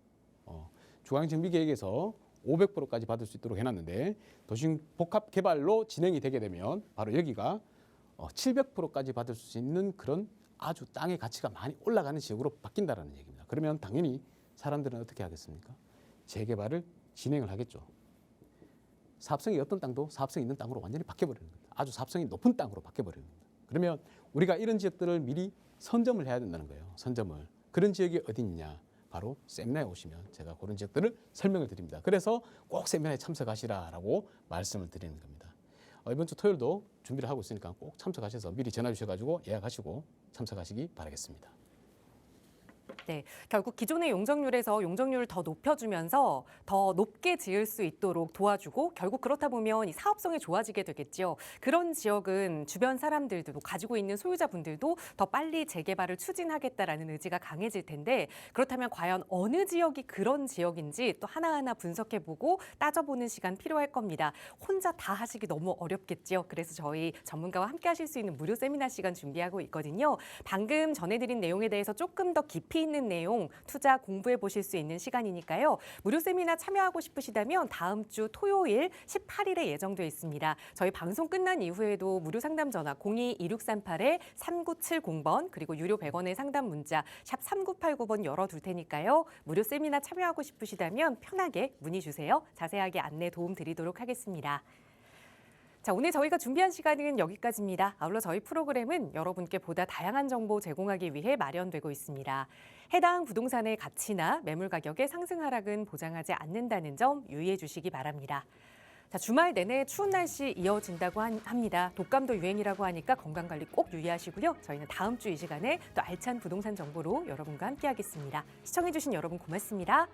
주거환경정비계획에서 500%까지 받을 수 있도록 해놨는데 도심 복합 개발로 진행이 되게 되면 바로 여기가 700%까지 받을 수 있는 그런 아주 땅의 가치가 많이 올라가는 지역으로 바뀐다는 얘기입니다. 그러면 당연히 사람들은 어떻게 하겠습니까? 재개발을 진행을 하겠죠. 사업성이 없던 땅도 사업성이 있는 땅으로 완전히 바뀌어버리는 겁니다. 아주 사업성이 높은 땅으로 바뀌어버리는 겁니다. 그러면 우리가 이런 지역들을 미리 선점을 해야 된다는 거예요. 선점을. 그런 지역이 어디 있냐? 바로 세미나에 오시면 제가 그런 지역들을 설명을 드립니다. 그래서 꼭 세미나에 참석하시라라고 말씀을 드리는 겁니다. 이번 주 토요일도 준비를 하고 있으니까 꼭 참석하셔서 미리 전화 주셔가지고 예약하시고 참석하시기 바라겠습니다. 네, 결국 기존의 용적률에서 용적률을 더 높여주면서 더 높게 지을 수 있도록 도와주고 결국 그렇다 보면 이 사업성이 좋아지게 되겠죠. 그런 지역은 주변 사람들도 가지고 있는 소유자분들도 더 빨리 재개발을 추진하겠다라는 의지가 강해질 텐데 그렇다면 과연 어느 지역이 그런 지역인지 또 하나하나 분석해보고 따져보는 시간 필요할 겁니다. 혼자 다 하시기 너무 어렵겠죠. 그래서 저희 전문가와 함께 하실 수 있는 무료 세미나 시간 준비하고 있거든요. 방금 전해드린 내용에 대해서 조금 더 깊이 있는 내용 투자 공부해 보실 수 있는 시간이니까요. 무료 세미나 참여하고 싶으시다면 다음 주 토요일 18일에 예정돼 있습니다. 저희 방송 끝난 이후에도 무료 상담 전화 02-2638-3970번 그리고 유료 100원의 상담 문자 샵 3989번 열어둘 테니까요. 무료 세미나 참여하고 싶으시다면 편하게 문의 주세요. 자세하게 안내 도움 드리도록 하겠습니다. 자, 오늘 저희가 준비한 시간은 여기까지입니다. 아울러 저희 프로그램은 여러분께 보다 다양한 정보 제공하기 위해 마련되고 있습니다. 해당 부동산의 가치나 매물 가격의 상승 하락은 보장하지 않는다는 점 유의해 주시기 바랍니다. 자, 주말 내내 추운 날씨 이어진다고 합니다. 독감도 유행이라고 하니까 건강관리 꼭 유의하시고요. 저희는 다음 주 이 시간에 또 알찬 부동산 정보로 여러분과 함께하겠습니다. 시청해주신 여러분 고맙습니다.